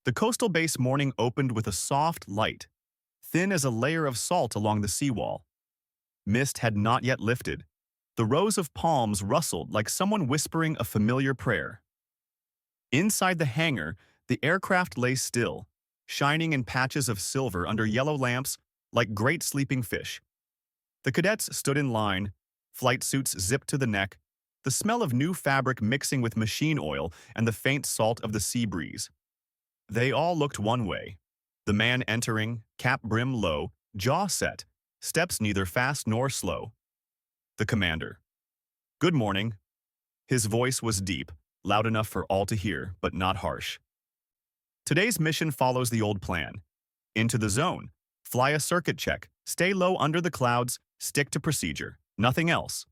The coastal base morning opened with a soft light, thin as a layer of salt along the seawall. Mist had not yet lifted. The rows of palms rustled like someone whispering a familiar prayer. Inside the hangar, the aircraft lay still, shining in patches of silver under yellow lamps like great sleeping fish. The cadets stood in line, flight suits zipped to the neck, the smell of new fabric mixing with machine oil and the faint salt of the sea breeze. They all looked one way. The man entering, cap brim low, jaw set, steps neither fast nor slow. The commander. "Good morning." His voice was deep, loud enough for all to hear, but not harsh. Today's mission follows the old plan. Into the zone, fly a circuit check, stay low under the clouds, stick to procedure, nothing else.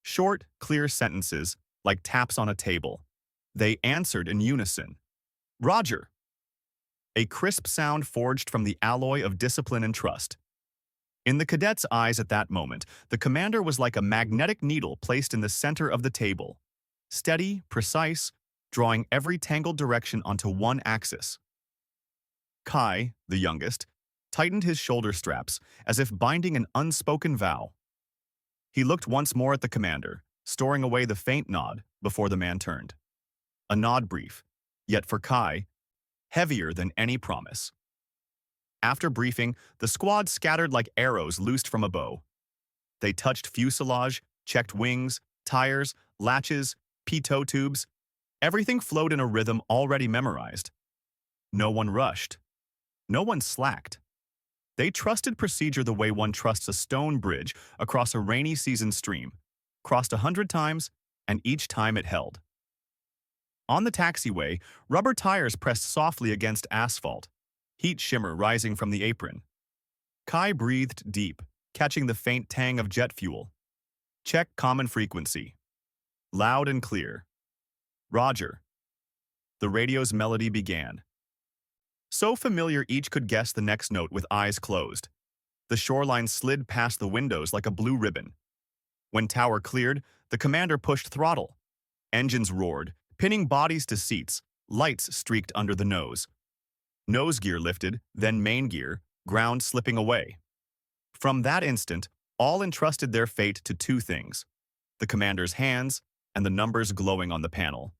Short, clear sentences, like taps on a table. They answered in unison. "Roger." A crisp sound forged from the alloy of discipline and trust. In the cadet's eyes at that moment, the commander was like a magnetic needle placed in the center of the table. Steady, precise, drawing every tangled direction onto one axis. Kai, the youngest, tightened his shoulder straps as if binding an unspoken vow. He looked once more at the commander, storing away the faint nod before the man turned. A nod brief, yet for Kai, heavier than any promise. After briefing, the squad scattered like arrows loosed from a bow. They touched fuselage, checked wings, tires, latches, pitot tubes. Everything flowed in a rhythm already memorized. No one rushed. No one slacked. They trusted procedure the way one trusts a stone bridge across a rainy season stream, crossed 100 times, and each time it held. On the taxiway, rubber tires pressed softly against asphalt, heat shimmer rising from the apron. Kai breathed deep, catching the faint tang of jet fuel. Check common frequency. Loud and clear. "Roger." The radio's melody began. So familiar each could guess the next note with eyes closed. The shoreline slid past the windows like a blue ribbon. When tower cleared, the commander pushed throttle. Engines roared, pinning bodies to seats, lights streaked under the nose. Nose gear lifted, then main gear, ground slipping away. From that instant, all entrusted their fate to two things: the commander's hands and the numbers glowing on the panel.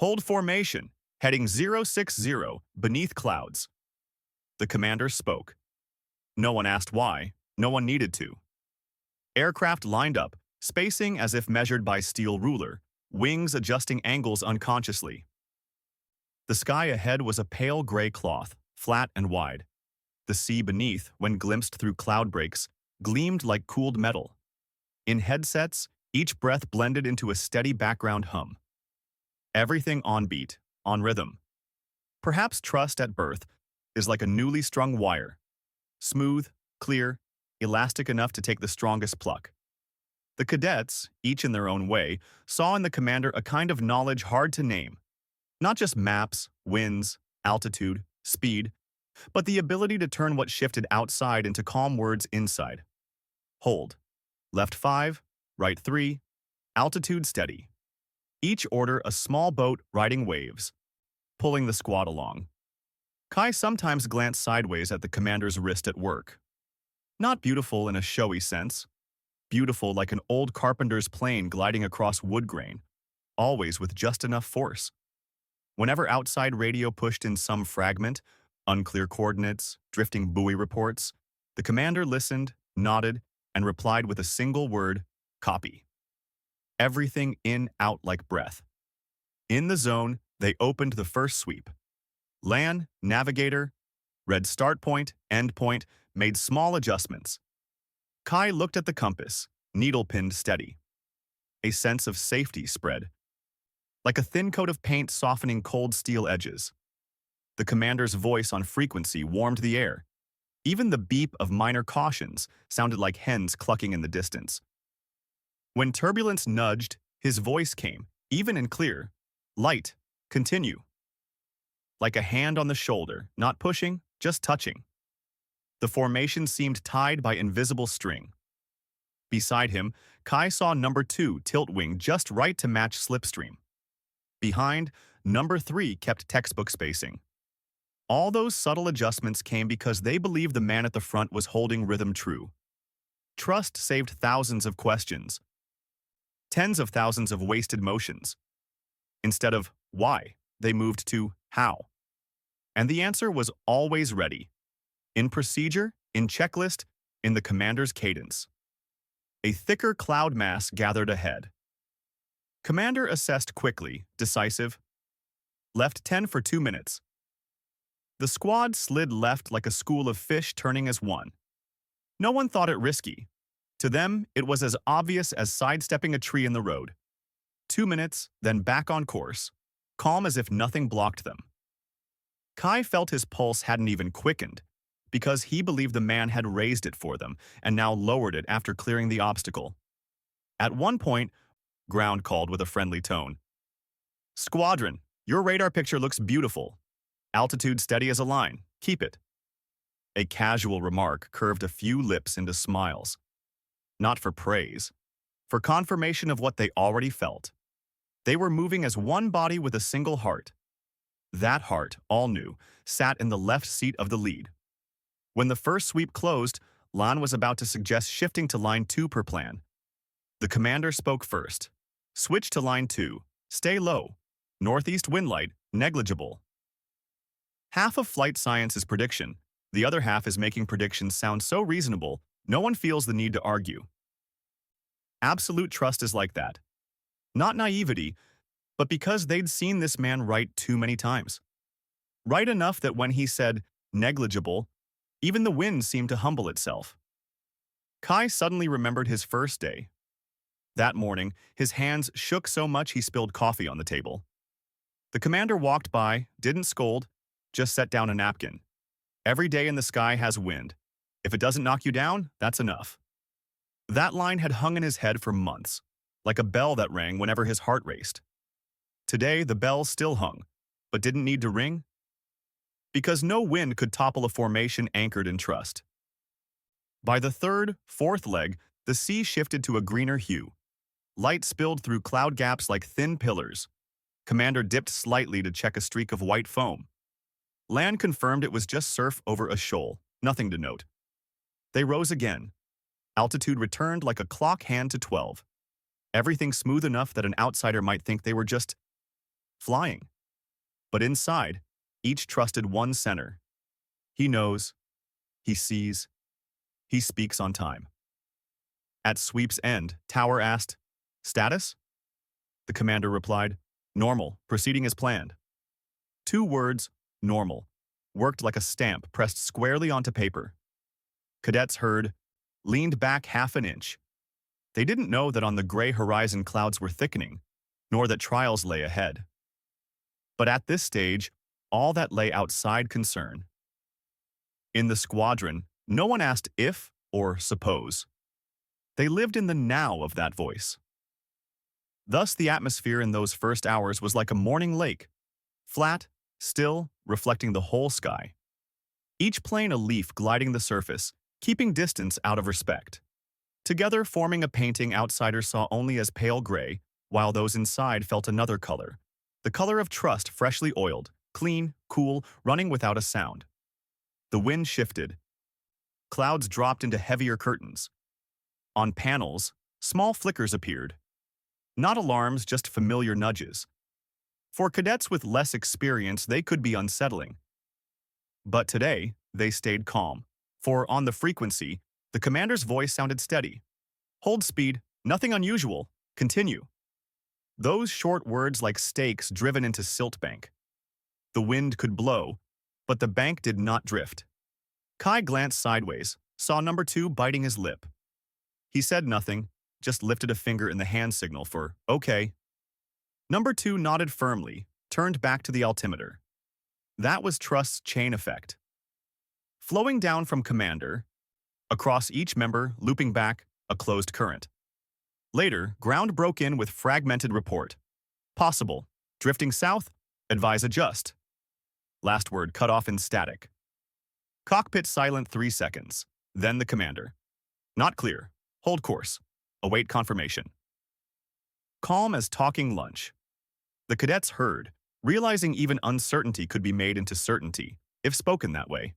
"Hold formation, heading 060, beneath clouds." The commander spoke. No one asked why, no one needed to. Aircraft lined up, spacing as if measured by steel ruler, wings adjusting angles unconsciously. The sky ahead was a pale gray cloth, flat and wide. The sea beneath, when glimpsed through cloud breaks, gleamed like cooled metal. In headsets, each breath blended into a steady background hum. Everything on beat, on rhythm. Perhaps trust at birth is like a newly strung wire. Smooth, clear, elastic enough to take the strongest pluck. The cadets, each in their own way, saw in the commander a kind of knowledge hard to name. Not just maps, winds, altitude, speed, but the ability to turn what shifted outside into calm words inside. Hold. Left 5, right 3, altitude steady. Each order a small boat riding waves, pulling the squad along. Kai sometimes glanced sideways at the commander's wrist at work. Not beautiful in a showy sense. Beautiful like an old carpenter's plane gliding across wood grain, always with just enough force. Whenever outside radio pushed in some fragment, unclear coordinates, drifting buoy reports, the commander listened, nodded, and replied with a single word: copy. Everything in, out like breath. In the zone, they opened the first sweep. LAN, navigator, read start point, end point, made small adjustments. Kai looked at the compass, needle pinned steady. A sense of safety spread, like a thin coat of paint softening cold steel edges. The commander's voice on frequency warmed the air. Even the beep of minor cautions sounded like hens clucking in the distance. When turbulence nudged, his voice came, even and clear. Light, continue. Like a hand on the shoulder, not pushing, just touching. The formation seemed tied by invisible string. Beside him, Kai saw number 2 tilt wing just right to match slipstream. Behind, number 3 kept textbook spacing. All those subtle adjustments came because they believed the man at the front was holding rhythm true. Trust saved thousands of questions, tens of thousands of wasted motions. Instead of why, they moved to how. And the answer was always ready. In procedure, in checklist, in the commander's cadence. A thicker cloud mass gathered ahead. Commander assessed quickly, decisive. Left 10 for 2 minutes. The squad slid left like a school of fish turning as one. No one thought it risky. To them, it was as obvious as sidestepping a tree in the road. 2 minutes, then back on course, calm as if nothing blocked them. Kai felt his pulse hadn't even quickened, because he believed the man had raised it for them and now lowered it after clearing the obstacle. At one point, Ground called with a friendly tone. "Squadron, your radar picture looks beautiful. Altitude steady as a line. Keep it." A casual remark curved a few lips into smiles. Not for praise, for confirmation of what they already felt. They were moving as one body with a single heart. That heart, all knew, sat in the left seat of the lead. When the first sweep closed, Lan was about to suggest shifting to line 2 per plan. The commander spoke first. "Switch to line 2. Stay low. Northeast wind light, negligible." Half of flight science is prediction. The other half is making predictions sound so reasonable, no one feels the need to argue. Absolute trust is like that. Not naivety, but because they'd seen this man right too many times. Right enough that when he said negligible, even the wind seemed to humble itself. Kai suddenly remembered his first day. That morning, his hands shook so much he spilled coffee on the table. The commander walked by, didn't scold, just set down a napkin. "Every day in the sky has wind. If it doesn't knock you down, that's enough." That line had hung in his head for months, like a bell that rang whenever his heart raced. Today, the bell still hung, but didn't need to ring, because no wind could topple a formation anchored in trust. By the third, fourth leg, the sea shifted to a greener hue. Light spilled through cloud gaps like thin pillars. Commander dipped slightly to check a streak of white foam. Land confirmed it was just surf over a shoal, nothing to note. They rose again. Altitude returned like a clock hand to 12. Everything smooth enough that an outsider might think they were just flying. But inside, each trusted one center. He knows, he sees, he speaks on time. At sweep's end, Tower asked, "Status?" The commander replied, "Normal, proceeding as planned." 2 words, normal, worked like a stamp pressed squarely onto paper. Cadets heard, leaned back half an inch. They didn't know that on the gray horizon clouds were thickening, nor that trials lay ahead. But at this stage, all that lay outside concern. In the squadron, no one asked if or suppose. They lived in the now of that voice. Thus, the atmosphere in those first hours was like a morning lake, flat, still, reflecting the whole sky. Each plane a leaf gliding the surface, keeping distance out of respect. Together forming a painting outsiders saw only as pale gray, while those inside felt another color. The color of trust freshly oiled, clean, cool, running without a sound. The wind shifted. Clouds dropped into heavier curtains. On panels, small flickers appeared. Not alarms, just familiar nudges. For cadets with less experience, they could be unsettling. But today, they stayed calm, for on the frequency, the commander's voice sounded steady. "Hold speed, nothing unusual, continue." Those short words like stakes driven into silt bank. The wind could blow, but the bank did not drift. Kai glanced sideways, saw number 2 biting his lip. He said nothing, just lifted a finger in the hand signal for "okay." Number 2 nodded firmly, turned back to the altimeter. That was trust's chain effect. Flowing down from commander, across each member, looping back, a closed current. Later, ground broke in with fragmented report. "Possible. Drifting south. Advise adjust." Last word cut off in static. Cockpit silent 3 seconds. Then the commander. "Not clear. Hold course. Await confirmation." Calm as talking lunch. The cadets heard, realizing even uncertainty could be made into certainty if spoken that way.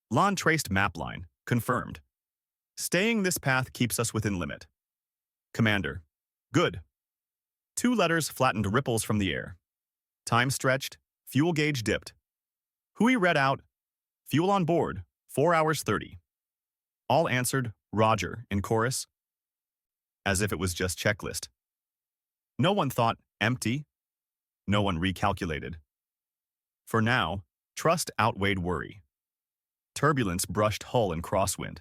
Lon traced map line, confirmed. Staying this path keeps us within limit. Commander. Good. 2 letters flattened ripples from the air. Time stretched, fuel gauge dipped. Hui read out, fuel on board, 4 hours 30. All answered, Roger, in chorus, as if it was just checklist. No one thought, empty. No one recalculated. For now, trust outweighed worry. Turbulence brushed hull and crosswind.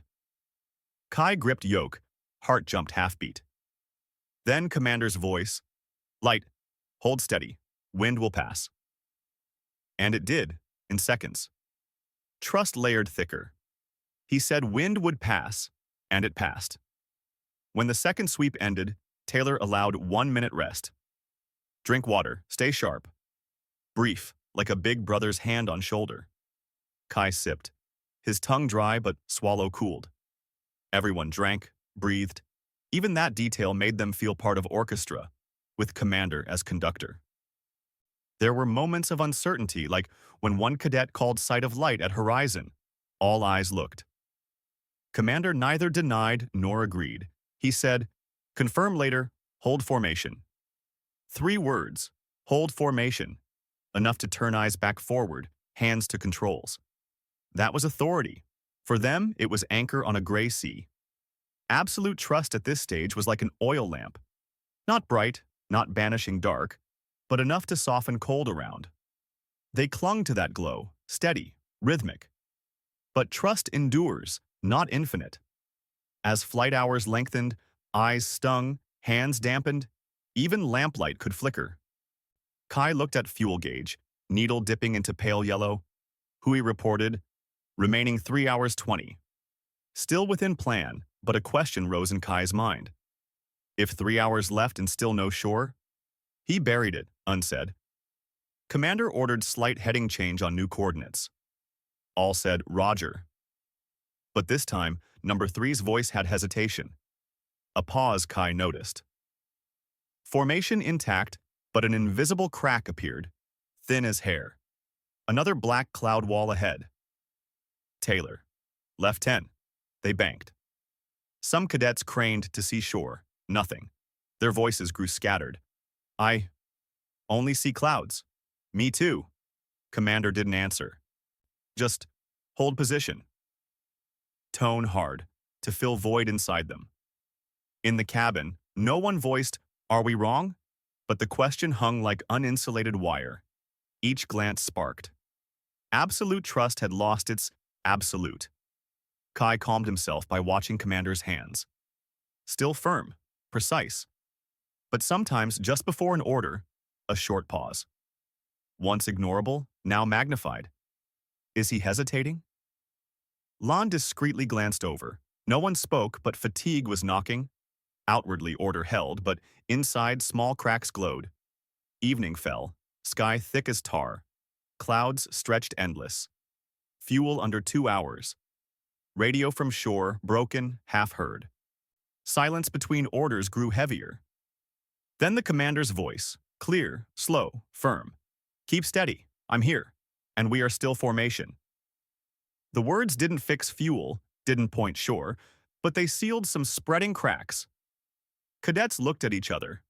Kai gripped yoke, heart jumped half-beat. Then Commander's voice, light, hold steady, wind will pass. And it did, in seconds. Trust layered thicker. He said wind would pass, and it passed. When the second sweep ended, Taylor allowed 1 minute rest. Drink water, stay sharp. Brief, like a big brother's hand on shoulder. Kai sipped, his tongue dry but swallow cooled. Everyone drank, breathed. Even that detail made them feel part of orchestra, with Commander as conductor. There were moments of uncertainty, like when one cadet called sight of light at horizon. All eyes looked. Commander neither denied nor agreed. He said, confirm later, hold formation. 3 words, hold formation, enough to turn eyes back forward, hands to controls. That was authority. For them, it was anchor on a gray sea. Absolute trust at this stage was like an oil lamp. Not bright, not banishing dark, but enough to soften cold around. They clung to that glow, steady, rhythmic. But trust endures, not infinite. As flight hours lengthened, eyes stung, hands dampened, even lamplight could flicker. Kai looked at fuel gauge, needle dipping into pale yellow. Hui reported, remaining 3 hours 20. Still within plan, but a question rose in Kai's mind. If 3 hours left and still no shore? He buried it, unsaid. Commander ordered slight heading change on new coordinates. All said, Roger. But this time, number 3's voice had hesitation. A pause Kai noticed. Formation intact, but an invisible crack appeared, thin as hair. Another black cloud wall ahead. Taylor. Left 10. They banked. Some cadets craned to see shore. Nothing. Their voices grew scattered. I only see clouds. Me too. Commander didn't answer. Just hold position. Tone hard, to fill void inside them. In the cabin, no one voiced, are we wrong? But the question hung like uninsulated wire. Each glance sparked. Absolute trust had lost its absolute. Kai calmed himself by watching Commander's hands. Still firm, precise. But sometimes, just before an order, a short pause. Once ignorable, now magnified. Is he hesitating? Lon discreetly glanced over. No one spoke, but fatigue was knocking. Outwardly order held, but inside small cracks glowed. Evening fell, sky thick as tar. Clouds stretched endless. Fuel under 2 hours. Radio from shore, broken, half heard. Silence between orders grew heavier. Then the commander's voice, clear, slow, firm. Keep steady, I'm here, and we are still formation. The words didn't fix fuel, didn't point shore, but they sealed some spreading cracks. Cadets looked at each other.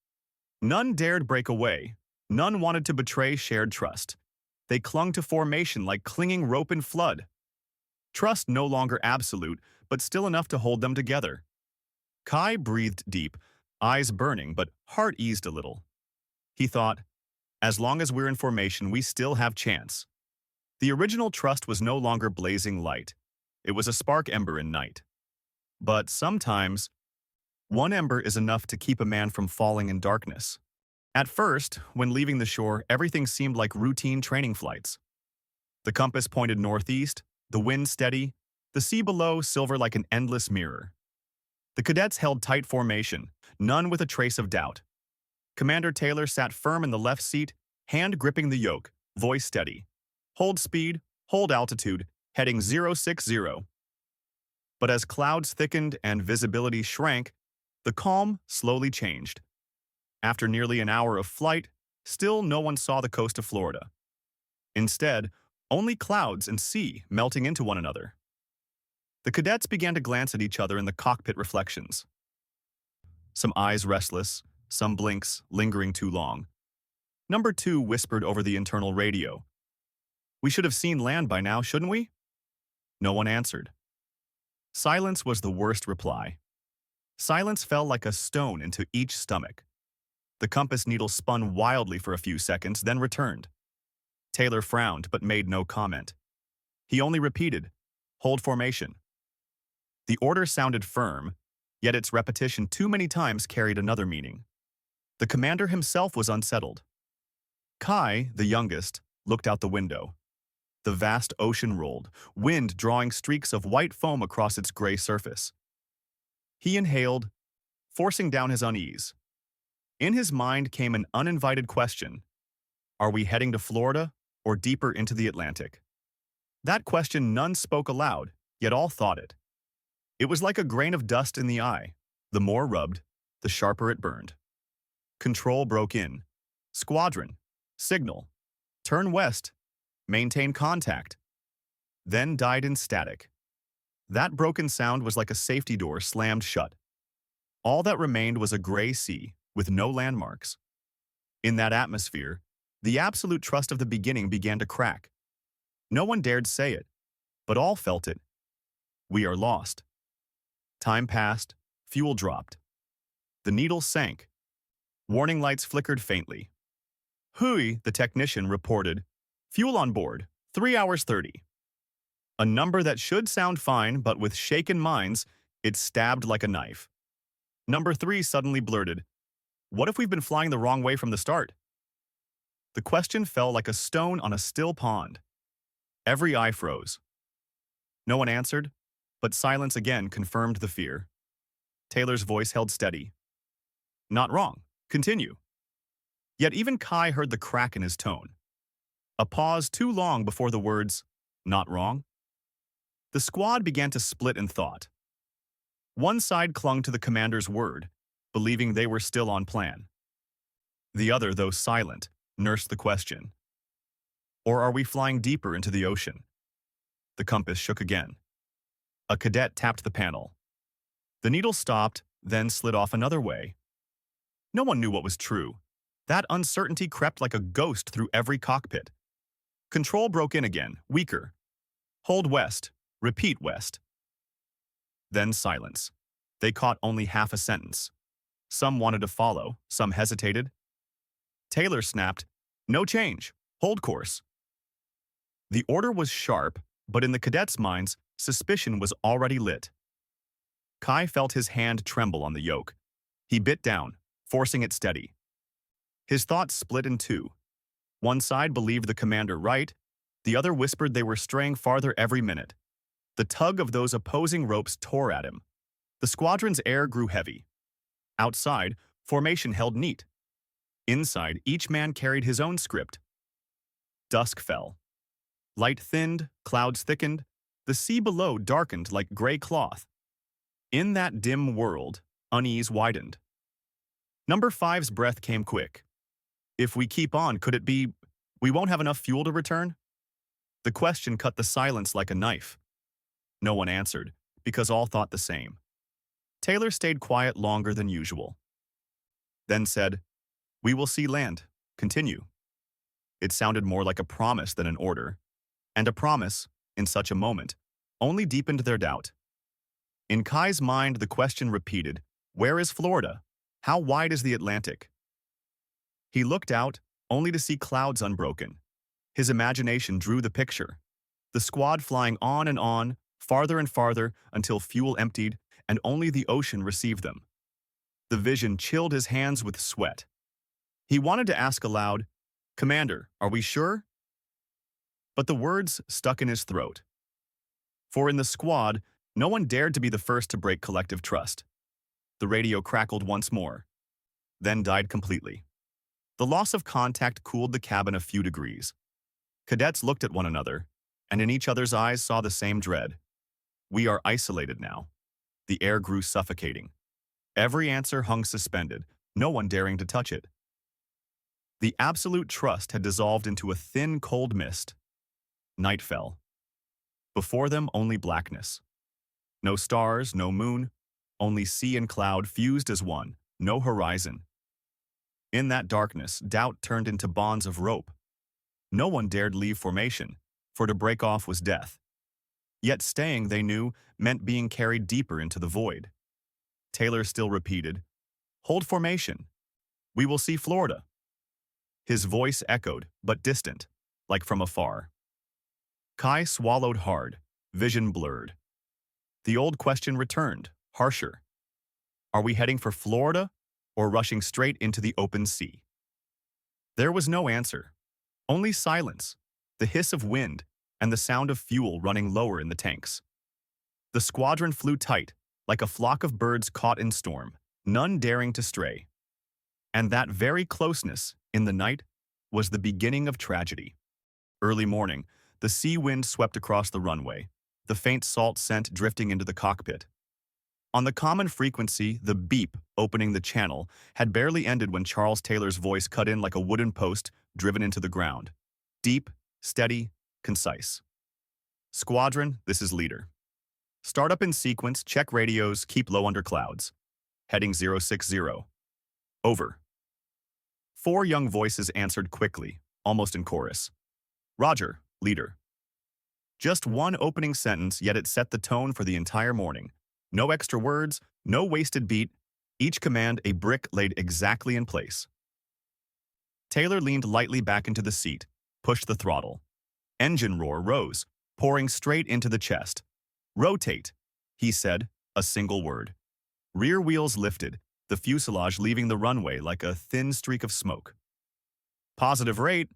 None dared break away. None wanted to betray shared trust. They clung to formation like clinging rope in flood. Trust no longer absolute, but still enough to hold them together. Kai breathed deep, eyes burning, but heart eased a little. He thought, as long as we're in formation, we still have chance. The original trust was no longer blazing light. It was a spark ember in night. But sometimes, one ember is enough to keep a man from falling in darkness. At first, when leaving the shore, everything seemed like routine training flights. The compass pointed northeast, the wind steady, the sea below silver like an endless mirror. The cadets held tight formation, none with a trace of doubt. Commander Taylor sat firm in the left seat, hand gripping the yoke, voice steady. Hold speed, hold altitude, heading 060. But as clouds thickened and visibility shrank, the calm slowly changed. After nearly an hour of flight, still no one saw the coast of Florida. Instead, Only clouds and sea melting into one another. The cadets began to glance at each other in the cockpit reflections. Some eyes restless, some blinks lingering too long. Number 2 whispered over the internal radio. "We should have seen land by now, shouldn't we?" No one answered. Silence was the worst reply. Silence fell like a stone into each stomach. The compass needle spun wildly for a few seconds, then returned. Taylor frowned but made no comment. He only repeated, "Hold formation." The order sounded firm, yet its repetition too many times carried another meaning. The commander himself was unsettled. Kai, the youngest, looked out the window. The vast ocean rolled, wind drawing streaks of white foam across its gray surface. He inhaled, forcing down his unease. In his mind came an uninvited question. Are we heading to Florida or deeper into the Atlantic? That question none spoke aloud, yet all thought it. It was like a grain of dust in the eye. The more rubbed, the sharper it burned. Control broke in. "Squadron, signal, turn west, maintain contact." Then died in static. That broken sound was like a safety door slammed shut. All that remained was a gray sea with no landmarks. In that atmosphere, the absolute trust of the beginning began to crack. No one dared say it, but all felt it. We are lost. Time passed, fuel dropped. The needle sank. Warning lights flickered faintly. Hui, the technician, reported, "Fuel on board, 3 hours 30. A number that should sound fine, but with shaken minds, it stabbed like a knife. Number 3 suddenly blurted, "What if we've been flying the wrong way from the start?" The question fell like a stone on a still pond. Every eye froze. No one answered, but silence again confirmed the fear. Taylor's voice held steady. "Not wrong. Continue." Yet even Kai heard the crack in his tone. A pause too long before the words, "Not wrong?" The squad began to split in thought. One side clung to the commander's word, believing they were still on plan. The other, though silent, nursed the question. Or are we flying deeper into the ocean? The compass shook again. A cadet tapped the panel. The needle stopped, then slid off another way. No one knew what was true. That uncertainty crept like a ghost through every cockpit. Control broke in again, weaker. "Hold west. Repeat west." Then silence. They caught only half a sentence. Some wanted to follow, some hesitated. Taylor snapped, "No change. Hold course." The order was sharp, but in the cadets' minds, suspicion was already lit. Kai felt his hand tremble on the yoke. He bit down, forcing it steady. His thoughts split in two. One side believed the commander right, the other whispered they were straying farther every minute. The tug of those opposing ropes tore at him. The squadron's air grew heavy. Outside, formation held neat. Inside, each man carried his own script. Dusk fell. Light thinned, clouds thickened, the sea below darkened like gray cloth. In that dim world, unease widened. Number 5's breath came quick. If we keep on, could it be we won't have enough fuel to return? The question cut the silence like a knife. No one answered, because all thought the same. Taylor stayed quiet longer than usual. Then said, "We will see land. Continue." It sounded more like a promise than an order. And a promise, in such a moment, only deepened their doubt. In Kai's mind, the question repeated, "Where is Florida? How wide is the Atlantic?" He looked out, only to see clouds unbroken. His imagination drew the picture. The squad flying on, farther and farther, until fuel emptied, and only the ocean received them. The vision chilled his hands with sweat. He wanted to ask aloud, "Commander, are we sure?" But the words stuck in his throat. For in the squad, no one dared to be the first to break collective trust. The radio crackled once more, then died completely. The loss of contact cooled the cabin a few degrees. Cadets looked at one another, and in each other's eyes saw the same dread. We are isolated now. The air grew suffocating. Every answer hung suspended, no one daring to touch it. The absolute trust had dissolved into a thin, cold mist. Night fell. Before them, only blackness. No stars, no moon, only sea and cloud fused as one, no horizon. In that darkness, doubt turned into bonds of rope. No one dared leave formation, for to break off was death. Yet staying, they knew, meant being carried deeper into the void. Taylor still repeated, "Hold formation. We will see Florida." His voice echoed, but distant, like from afar. Kai swallowed hard, vision blurred. The old question returned, harsher. Are we heading for Florida or rushing straight into the open sea? There was no answer, only silence, the hiss of wind, and the sound of fuel running lower in the tanks. The squadron flew tight, like a flock of birds caught in storm, none daring to stray. And that very closeness, in the night, was the beginning of tragedy. Early morning, the sea wind swept across the runway, the faint salt scent drifting into the cockpit. On the common frequency, the beep opening the channel had barely ended when Charles Taylor's voice cut in like a wooden post driven into the ground. Deep, steady, concise. Squadron, this is leader. Start up in sequence, check radios, keep low under clouds. Heading 060. Over. 4 young voices answered quickly, almost in chorus. Roger, leader. Just one opening sentence, yet it set the tone for the entire morning. No extra words, no wasted beat, each command a brick laid exactly in place. Taylor leaned lightly back into the seat, pushed the throttle. Engine roar rose, pouring straight into the chest. Rotate, he said, a single word. Rear wheels lifted, the fuselage leaving the runway like a thin streak of smoke. Positive rate.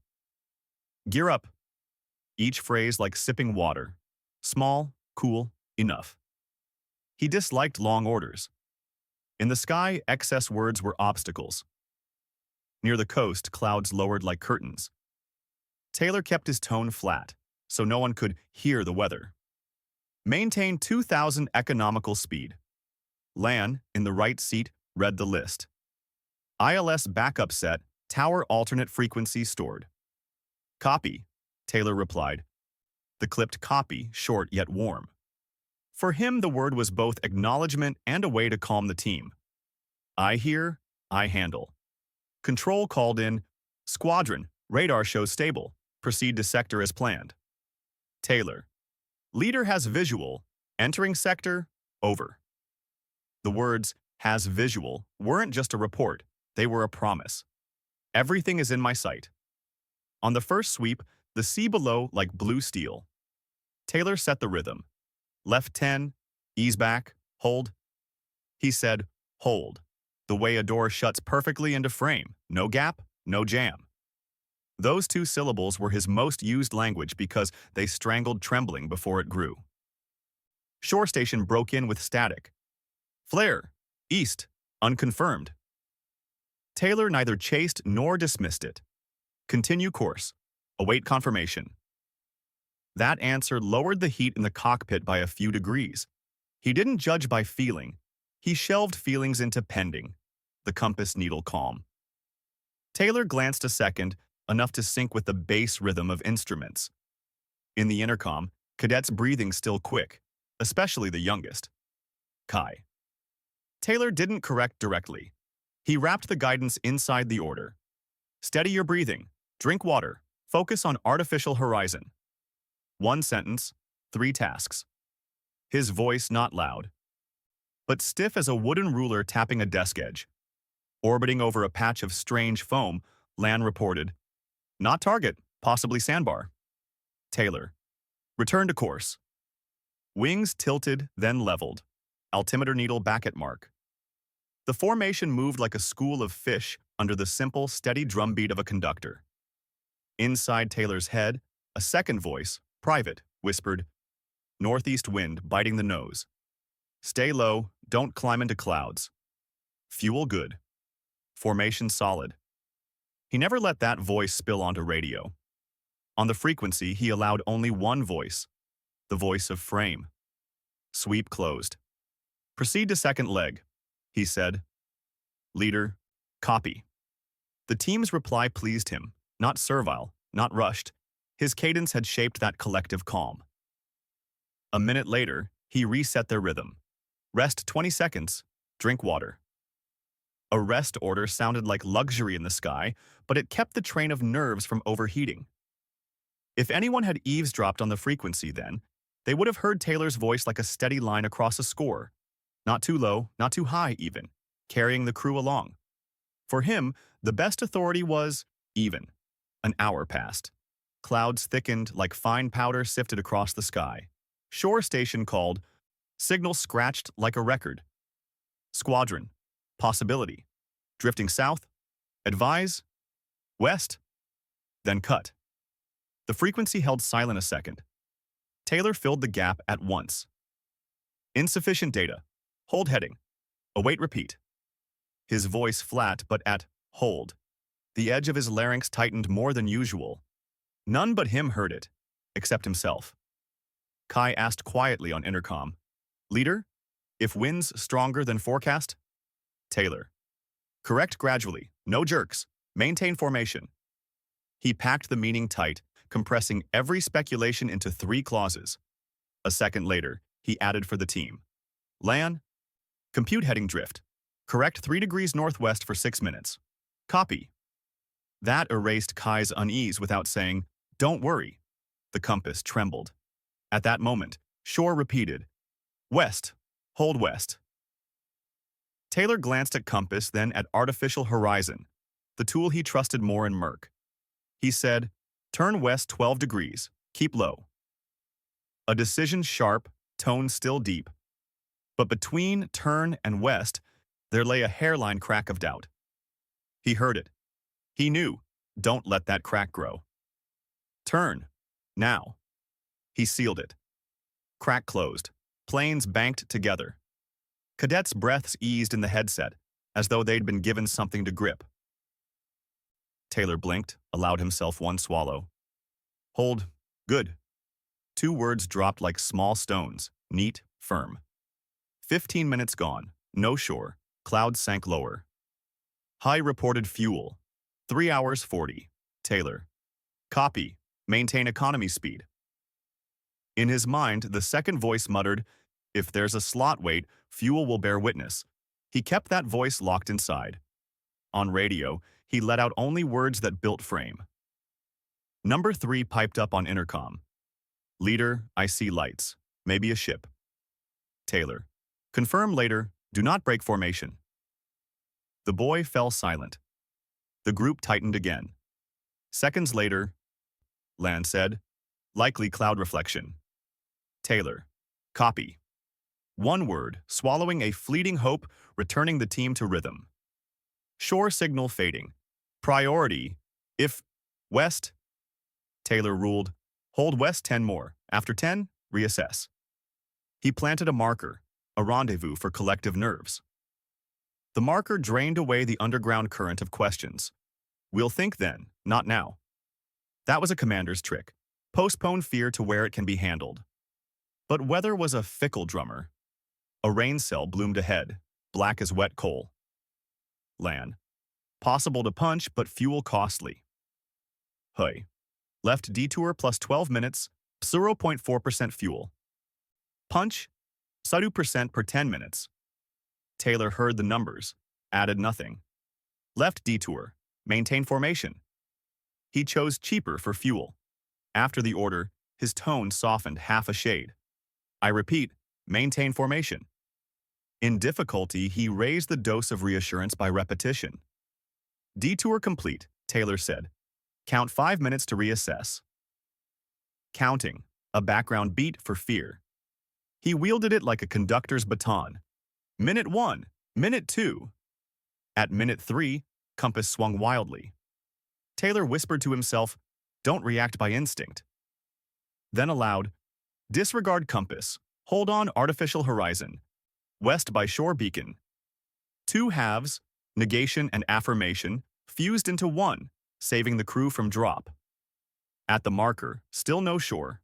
Gear up. Each phrase like sipping water. Small, cool, enough. He disliked long orders. In the sky, excess words were obstacles. Near the coast, clouds lowered like curtains. Taylor kept his tone flat, so no one could hear the weather. Maintain 2,000 economical speed. Lan, in the right seat, read the list. ILS backup set, tower alternate frequency stored. Copy, Taylor replied. The clipped copy, short yet warm. For him, the word was both acknowledgement and a way to calm the team. I hear, I handle. Control called in, Squadron, radar shows stable, proceed to sector as planned. Taylor, leader has visual, entering sector, over. The words, has visual, weren't just a report, they were a promise. Everything is in my sight. On the first sweep, the sea below like blue steel. Taylor set the rhythm. Left 10, ease back, hold. He said, hold, the way a door shuts perfectly into frame, no gap, no jam. Those 2 syllables were his most used language because they strangled trembling before it grew. Shore station broke in with static. Flare, east, unconfirmed. Taylor neither chased nor dismissed it. Continue course. Await confirmation. That answer lowered the heat in the cockpit by a few degrees. He didn't judge by feeling. He shelved feelings into pending, the compass needle calm. Taylor glanced a second, enough to sync with the bass rhythm of instruments. In the intercom, cadets' breathing still quick, especially the youngest. Kai. Taylor didn't correct directly. He wrapped the guidance inside the order. Steady your breathing, drink water, focus on artificial horizon. 1 sentence, 3 tasks. His voice not loud, but stiff as a wooden ruler tapping a desk edge. Orbiting over a patch of strange foam, Lan reported, not target, possibly sandbar. Taylor, return to course. Wings tilted, then leveled. Altimeter needle back at mark. The formation moved like a school of fish under the simple, steady drumbeat of a conductor. Inside Taylor's head, a second voice, private, whispered, northeast wind biting the nose. Stay low, don't climb into clouds. Fuel good. Formation solid. He never let that voice spill onto radio. On the frequency, he allowed only one voice, the voice of frame. Sweep closed. Proceed to second leg, he said. Leader, copy. The team's reply pleased him, not servile, not rushed. His cadence had shaped that collective calm. A minute later, he reset their rhythm. Rest 20 seconds, drink water. A rest order sounded like luxury in the sky, but it kept the train of nerves from overheating. If anyone had eavesdropped on the frequency then, they would have heard Taylor's voice like a steady line across a score. Not too low, not too high even, carrying the crew along. For him, the best authority was even. An hour passed. Clouds thickened like fine powder sifted across the sky. Shore station called. Signal scratched like a record. Squadron. Possibility. Drifting south. Advise. West. Then cut. The frequency held silent a second. Taylor filled the gap at once. Insufficient data. Hold heading. Await repeat. His voice flat but at hold. The edge of his larynx tightened more than usual. None but him heard it, except himself. Kai asked quietly on intercom, "Leader, if winds stronger than forecast?" Taylor, "Correct gradually, no jerks, maintain formation." He packed the meaning tight, compressing every speculation into 3 clauses. A second later, he added for the team. "Lan, compute heading drift. Correct 3 degrees northwest for 6 minutes. Copy." That erased Kai's unease without saying, "Don't worry." The compass trembled. At that moment, Shore repeated, "West, hold west." Taylor glanced at compass, then at artificial horizon, the tool he trusted more in murk. He said, "Turn west 12 degrees, keep low." A decision sharp, tone still deep. But between turn and west, there lay a hairline crack of doubt. He heard it. He knew, don't let that crack grow. Turn, now. He sealed it. Crack closed. Planes banked together. Cadets' breaths eased in the headset, as though they'd been given something to grip. Taylor blinked, allowed himself one swallow. Hold, good. 2 words dropped like small stones, neat, firm. 15 minutes gone, no shore, clouds sank lower. High reported fuel, 3 hours 40. Taylor. Copy, maintain economy speed. In his mind, the second voice muttered, "If there's a slot wait, fuel will bear witness." He kept that voice locked inside. On radio, he let out only words that built frame. Number 3 piped up on intercom. "Leader, I see lights. Maybe a ship." Taylor. "Confirm later. Do not break formation." The boy fell silent. The group tightened again. Seconds later, Lan said, "Likely cloud reflection." Taylor. Copy. 1 word, swallowing a fleeting hope, returning the team to rhythm. Shore signal fading. Priority, if west. Taylor ruled, hold west 10 more. After 10, reassess. He planted a marker, a rendezvous for collective nerves. The marker drained away the underground current of questions. We'll think then, not now. That was a commander's trick. Postpone fear to where it can be handled. But weather was a fickle drummer. A rain cell bloomed ahead, black as wet coal. Lan. Possible to punch, but fuel costly. Hui. Left detour plus 12 minutes, 0.4% fuel. Punch, 2% per 10 minutes. Taylor heard the numbers, added nothing. Left detour, maintain formation. He chose cheaper for fuel. After the order, his tone softened half a shade. I repeat, maintain formation. In difficulty, he raised the dose of reassurance by repetition. Detour complete, Taylor said. Count 5 minutes to reassess. Counting, a background beat for fear. He wielded it like a conductor's baton. Minute 1, minute 2. At minute 3, compass swung wildly. Taylor whispered to himself, don't react by instinct. Then aloud, disregard compass, hold on artificial horizon, west by shore beacon. 2 halves, negation and affirmation, fused into 1, saving the crew from drop. At the marker, still no shore.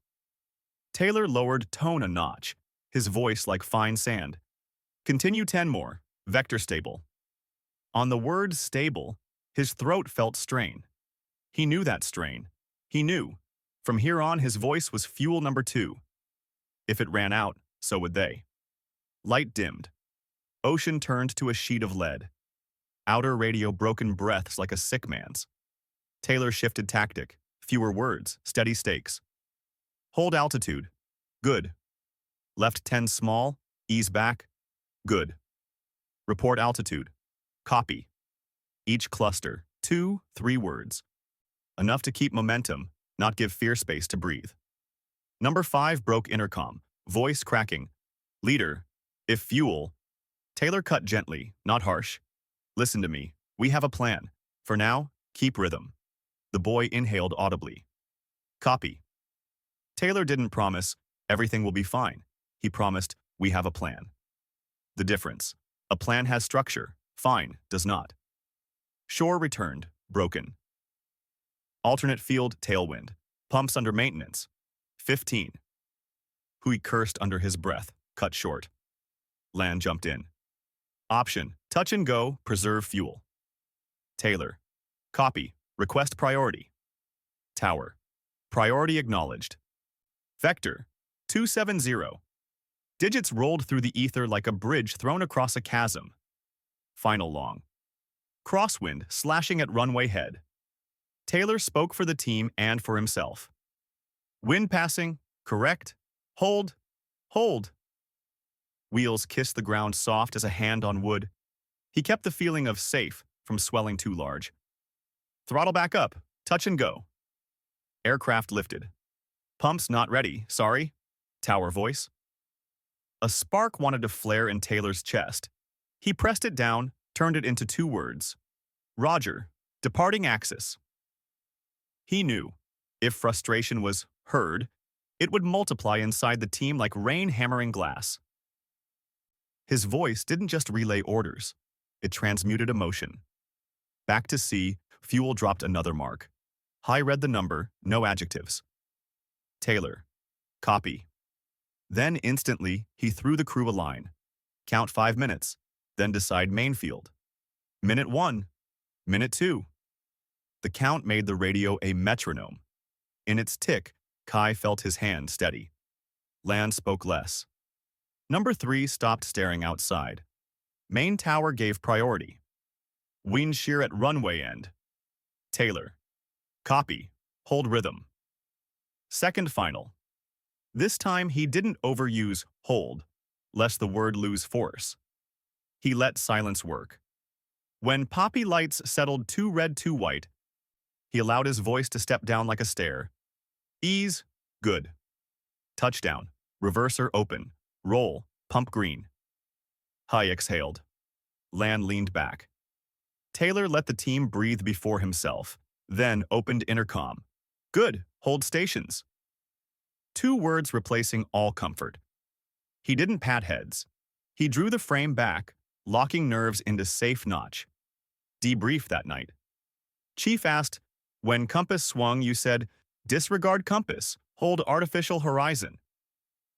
Taylor lowered tone a notch, his voice like fine sand. Continue 10 more, vector stable. On the word stable, his throat felt strain. He knew that strain. He knew. From here on, his voice was fuel number 2. If it ran out, so would they. Light dimmed. Ocean turned to a sheet of lead. Outer radio broken breaths like a sick man's. Taylor shifted tactic. Fewer words, steady stakes. Hold altitude. Good. Left 10 small, ease back. Good. Report altitude. Copy. Each cluster, 2, 3 words. Enough to keep momentum, not give fear space to breathe. Number 5 broke intercom, voice cracking. Leader, if fuel. Taylor cut gently, not harsh. Listen to me, we have a plan. For now, keep rhythm. The boy inhaled audibly. Copy. Taylor didn't promise, everything will be fine. He promised, we have a plan. The difference. A plan has structure, fine does not. Shore returned, broken. Alternate field, tailwind. Pumps under maintenance. 15. Hui cursed under his breath, cut short. Land jumped in. Option, touch and go, preserve fuel. Taylor. Copy, request priority. Tower. Priority acknowledged. Vector, 270. Digits rolled through the ether like a bridge thrown across a chasm. Final long. Crosswind slashing at runway head. Taylor spoke for the team and for himself. Wind passing, correct, hold, hold. Wheels kissed the ground soft as a hand on wood. He kept the feeling of safe from swelling too large. Throttle back up, touch and go. Aircraft lifted. Pumps not ready, sorry. Tower voice. A spark wanted to flare in Taylor's chest. He pressed it down, turned it into 2 words. Roger, departing axis. He knew, if frustration was heard, it would multiply inside the team like rain hammering glass. His voice didn't just relay orders, it transmuted emotion. Back to sea, fuel dropped another mark. High read the number, no adjectives. Taylor. Copy. Then instantly, he threw the crew a line. Count 5 minutes, then decide main field. Minute 1. Minute 2. The count made the radio a metronome. In its tick, Kai felt his hand steady. Land spoke less. Number 3 stopped staring outside. Main tower gave priority. Wind shear at runway end. Taylor. Copy. Hold rhythm. Second final. This time he didn't overuse hold, lest the word lose force. He let silence work. When poppy lights settled 2 red 2 white, he allowed his voice to step down like a stair. Ease, good. Touchdown, reverser open, roll, pump green. High exhaled. Land leaned back. Taylor let the team breathe before himself, then opened intercom. Good, hold stations. 2 words replacing all comfort. He didn't pat heads. He drew the frame back, locking nerves into safe notch. Debrief that night. Chief asked, when compass swung, you said, disregard compass, hold artificial horizon.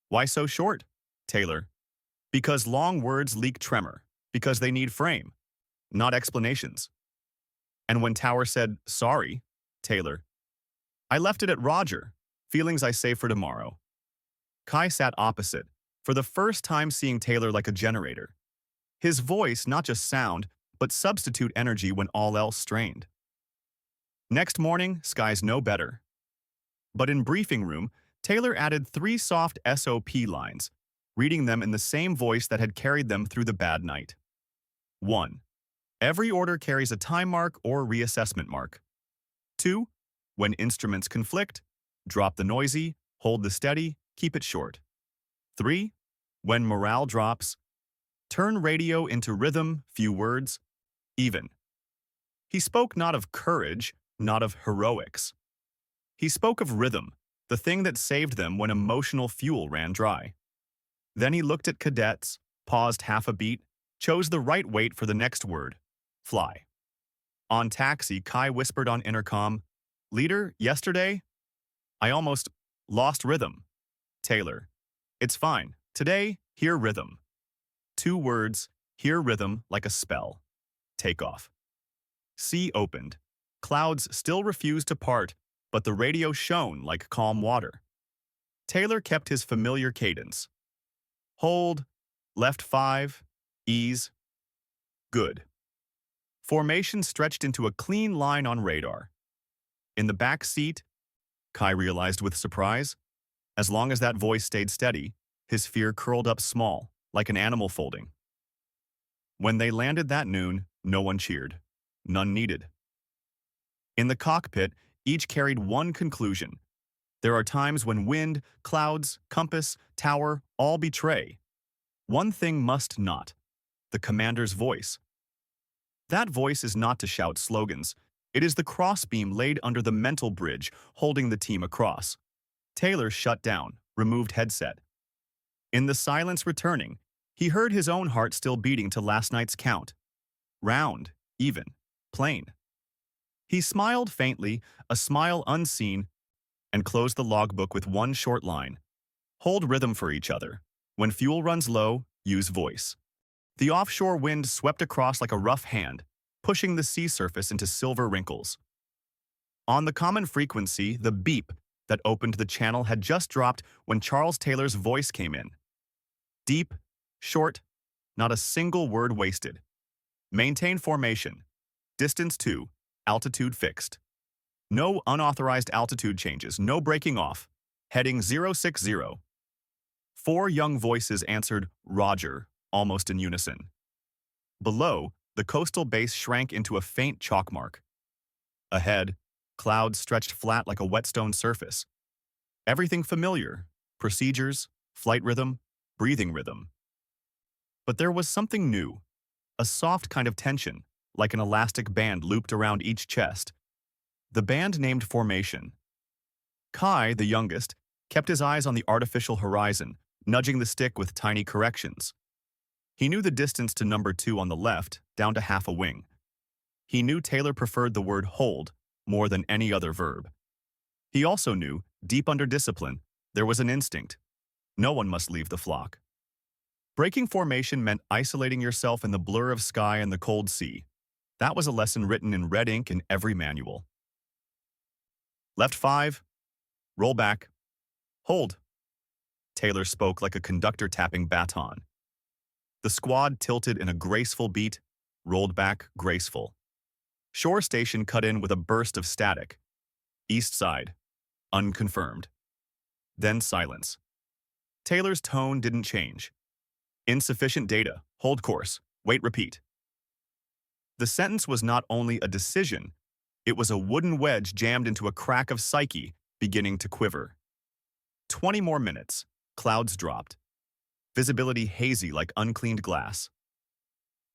Why so short? Taylor. Because long words leak tremor, because they need frame, not explanations. And when Tower said, sorry, Taylor. I left it at Roger, feelings I save for tomorrow. Kai sat opposite, for the first time seeing Taylor like a generator. His voice, not just sound, but substitute energy when all else strained. Next morning, skies no better. But in briefing room, Taylor added 3 soft SOP lines, reading them in the same voice that had carried them through the bad night. 1. Every order carries a time mark or reassessment mark. 2. When instruments conflict, drop the noisy, hold the steady, keep it short. 3. When morale drops, turn radio into rhythm, few words, even. He spoke not of courage, not of heroics. He spoke of rhythm, the thing that saved them when emotional fuel ran dry. Then he looked at cadets, paused half a beat, chose the right weight for the next word, fly. On taxi, Kai whispered on intercom, Leader, yesterday, I almost lost rhythm. Taylor, it's fine. Today, hear rhythm. 2 words, hear rhythm like a spell. Take off. Sea opened. Clouds still refused to part, but the radio shone like calm water. Taylor kept his familiar cadence. Hold, left 5, ease, good. Formation stretched into a clean line on radar. In the back seat, Kai realized with surprise, as long as that voice stayed steady, his fear curled up small, like an animal folding. When they landed that noon, no one cheered. None needed. In the cockpit, each carried one conclusion. There are times when wind, clouds, compass, tower all betray. One thing must not: the commander's voice. That voice is not to shout slogans. It is the crossbeam laid under the mental bridge holding the team across. Taylor shut down, removed headset. In the silence returning, he heard his own heart still beating to last night's count. Round, even, plain. He smiled faintly, a smile unseen, and closed the logbook with one short line. Hold rhythm for each other. When fuel runs low, use voice. The offshore wind swept across like a rough hand, pushing the sea surface into silver wrinkles. On the common frequency, the beep that opened the channel had just dropped when Charles Taylor's voice came in. Deep, short, not a single word wasted. Maintain formation. Distance 2, altitude fixed. No unauthorized altitude changes, no breaking off. Heading 060. 4 young voices answered, Roger, almost in unison. Below, the coastal base shrank into a faint chalk mark. Ahead, clouds stretched flat like a whetstone surface. Everything familiar: procedures, flight rhythm, breathing rhythm. But there was something new, a soft kind of tension, like an elastic band looped around each chest. The band named formation. Kai, the youngest, kept his eyes on the artificial horizon, nudging the stick with tiny corrections. He knew the distance to number 2 on the left, down to half a wing. He knew Taylor preferred the word hold more than any other verb. He also knew, deep under discipline, there was an instinct. No one must leave the flock. Breaking formation meant isolating yourself in the blur of sky and the cold sea. That was a lesson written in red ink in every manual. Left 5, roll back, hold. Taylor spoke like a conductor tapping baton. The squad tilted in a graceful beat, rolled back graceful. Shore station cut in with a burst of static. East side, unconfirmed. Then silence. Taylor's tone didn't change. Insufficient data, hold course, wait repeat. The sentence was not only a decision, it was a wooden wedge jammed into a crack of psyche beginning to quiver. 20 more minutes, clouds dropped. Visibility hazy like uncleaned glass.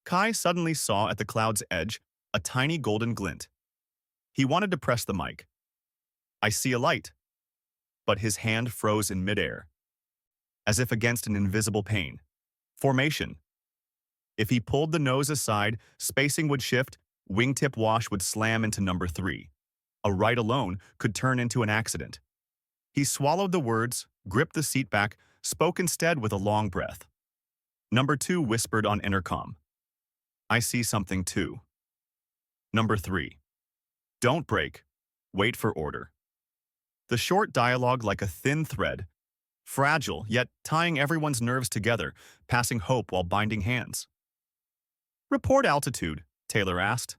Kai suddenly saw at the cloud's edge a tiny golden glint. He wanted to press the mic. I see a light. But his hand froze in midair, as if against an invisible pain. Formation. If he pulled the nose aside, spacing would shift, wingtip wash would slam into number 3. A right alone could turn into an accident. He swallowed the words, gripped the seat back, spoke instead with a long breath. Number 2 whispered on intercom. I see something too. Number 3. Don't break. Wait for order. The short dialogue like a thin thread, fragile yet tying everyone's nerves together, passing hope while binding hands. Report altitude, Taylor asked.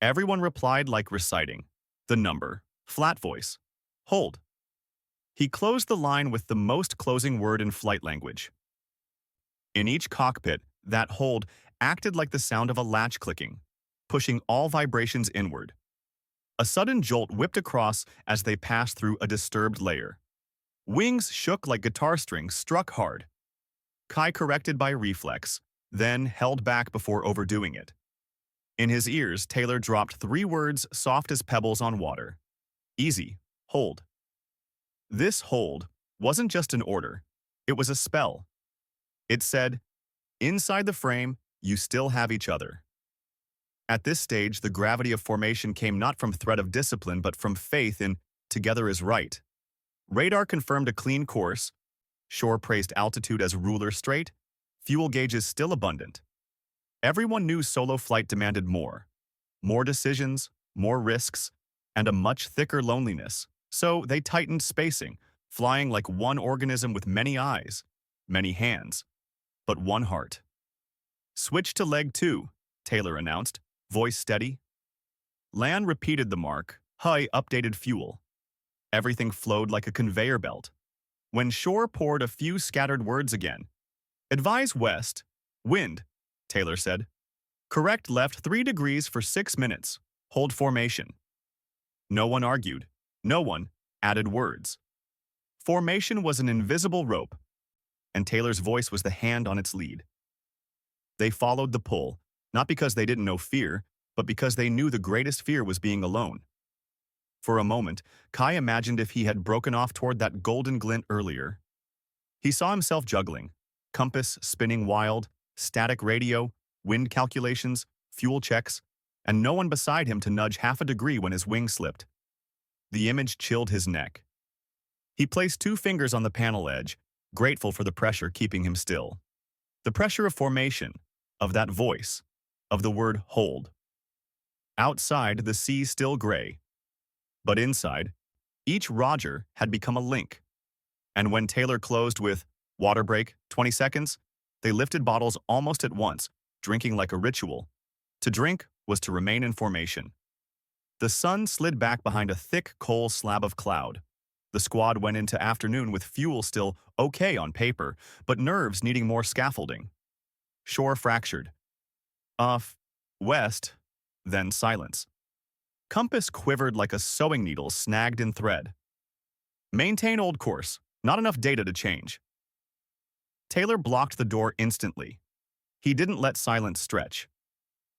Everyone replied like reciting. The number, flat voice. Hold. He closed the line with the most closing word in flight language. In each cockpit, that hold acted like the sound of a latch clicking, pushing all vibrations inward. A sudden jolt whipped across as they passed through a disturbed layer. Wings shook like guitar strings struck hard. Kai corrected by reflex, then held back before overdoing it. In his ears, Taylor dropped 3 words soft as pebbles on water. Easy, hold. This hold wasn't just an order, it was a spell. It said, inside the frame, you still have each other. At this stage, the gravity of formation came not from threat of discipline, but from faith in together is right. Radar confirmed a clean course. Shore praised altitude as ruler straight. Fuel gauges still abundant. Everyone knew solo flight demanded more. More decisions, more risks, and a much thicker loneliness. So they tightened spacing, flying like one organism with many eyes, many hands, but one heart. "Switch to leg 2, Taylor announced, voice steady. Lan repeated the mark. High updated fuel. Everything flowed like a conveyor belt. When Shore poured a few scattered words again. "Advise west. Wind," Taylor said. "Correct left 3 degrees for 6 minutes. Hold formation." No one argued. No one added words. Formation was an invisible rope, and Taylor's voice was the hand on its lead. They followed the pull, not because they didn't know fear, but because they knew the greatest fear was being alone. For a moment, Kai imagined if he had broken off toward that golden glint earlier. He saw himself juggling, compass spinning wild, static radio, wind calculations, fuel checks, and no one beside him to nudge half a degree when his wing slipped. The image chilled his neck. He placed 2 fingers on the panel edge, grateful for the pressure keeping him still. The pressure of formation, of that voice, of the word hold. Outside, the sea still gray. But inside, each Roger had become a link. And when Taylor closed with, "Water break, 20 seconds," they lifted bottles almost at once, drinking like a ritual. To drink was to remain in formation. The sun slid back behind a thick coal slab of cloud. The squad went into afternoon with fuel still okay on paper, but nerves needing more scaffolding. Shore fractured. Off, west, then silence. Compass quivered like a sewing needle snagged in thread. Maintain old course, not enough data to change. Taylor blocked the door instantly. He didn't let silence stretch.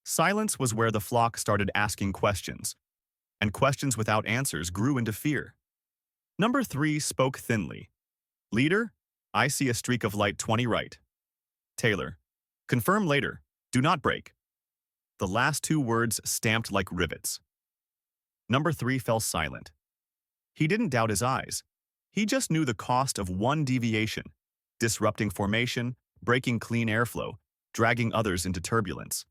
Silence was where the flock started asking questions, and questions without answers grew into fear. Number 3 spoke thinly. "Leader, I see a streak of light 20 right." Taylor, "Confirm later. Do not break." The last 2 words stamped like rivets. Number 3 fell silent. He didn't doubt his eyes. He just knew the cost of one deviation, disrupting formation, breaking clean airflow, dragging others into turbulence.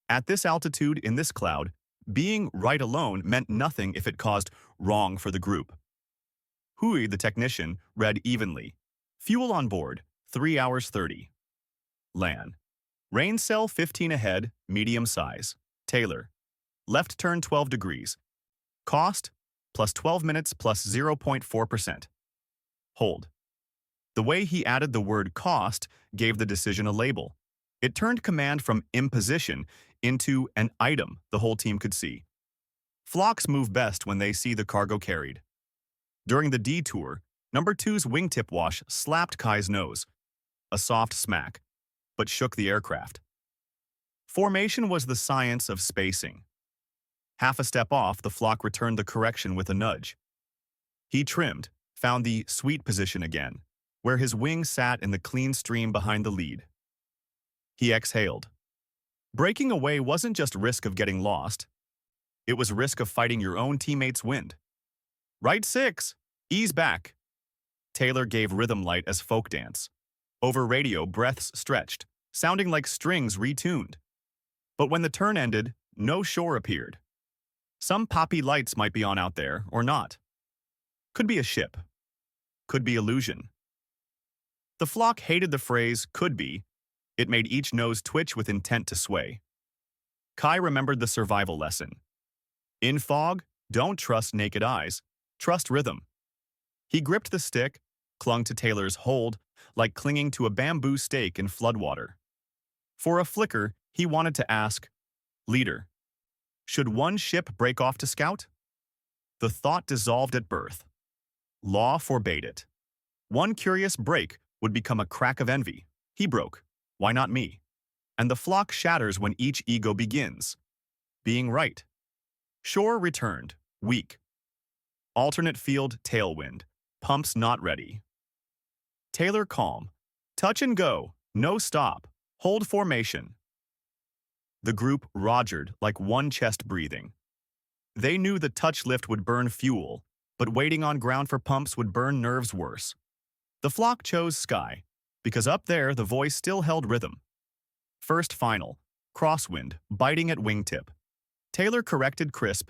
At this altitude in this cloud, being right alone meant nothing if it caused wrong for the group. Hui, the technician, read evenly. "Fuel on board, 3 hours 30. Lan. Rain cell 15 ahead, medium size. Taylor. Left turn 12 degrees. Cost, plus 12 minutes plus 0.4%. Hold." The way he added the word cost gave the decision a label. It turned command from imposition into an item the whole team could see. Flocks move best when they see the cargo carried. During the detour, number 2's wingtip wash slapped Kai's nose. A soft smack, but shook the aircraft. Formation was the science of spacing. Half a step off, the flock returned the correction with a nudge. He trimmed, found the sweet position again, where his wing sat in the clean stream behind the lead. He exhaled. Breaking away wasn't just risk of getting lost. It was risk of fighting your own teammates' wind. "Right 6, ease back." Taylor gave rhythm light as folk dance. Over radio, breaths stretched, sounding like strings retuned. But when the turn ended, no shore appeared. Some poppy lights might be on out there, or not. Could be a ship. Could be illusion. The flock hated the phrase "could be." It made each nose twitch with intent to sway. Kai remembered the survival lesson. In fog, don't trust naked eyes. Trust rhythm. He gripped the stick, clung to Taylor's hold, like clinging to a bamboo stake in floodwater. For a flicker, he wanted to ask, "Leader, should one ship break off to scout?" The thought dissolved at birth. Law forbade it. One curious break would become a crack of envy. He broke. Why not me? And the flock shatters when each ego begins. Being right. Shore returned, weak. Alternate field tailwind. Pumps not ready. Taylor calm. Touch and go. No stop. Hold formation. The group rogered like one chest breathing. They knew the touch lift would burn fuel, but waiting on ground for pumps would burn nerves worse. The flock chose sky, because up there the voice still held rhythm. First final, crosswind, biting at wingtip. Taylor corrected crisp.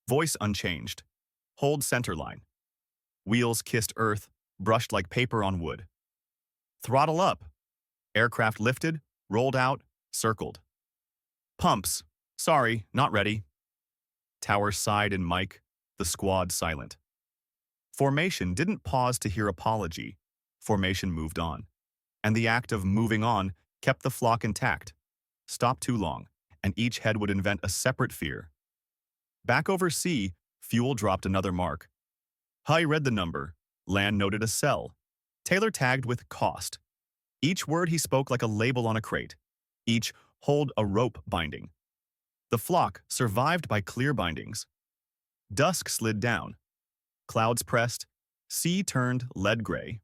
Voice unchanged. Hold center line. Wheels kissed earth, brushed like paper on wood. Throttle up. Aircraft lifted, rolled out, circled. Pumps. Sorry, not ready. Tower sighed in mic, the squad silent. Formation didn't pause to hear apology. Formation moved on. And the act of moving on kept the flock intact. Stop too long, and each head would invent a separate fear. Back over sea, fuel dropped another mark. High read the number. Land noted a cell. Taylor tagged with cost. Each word he spoke like a label on a crate. Each hold a rope binding. The flock survived by clear bindings. Dusk slid down. Clouds pressed. Sea turned lead gray.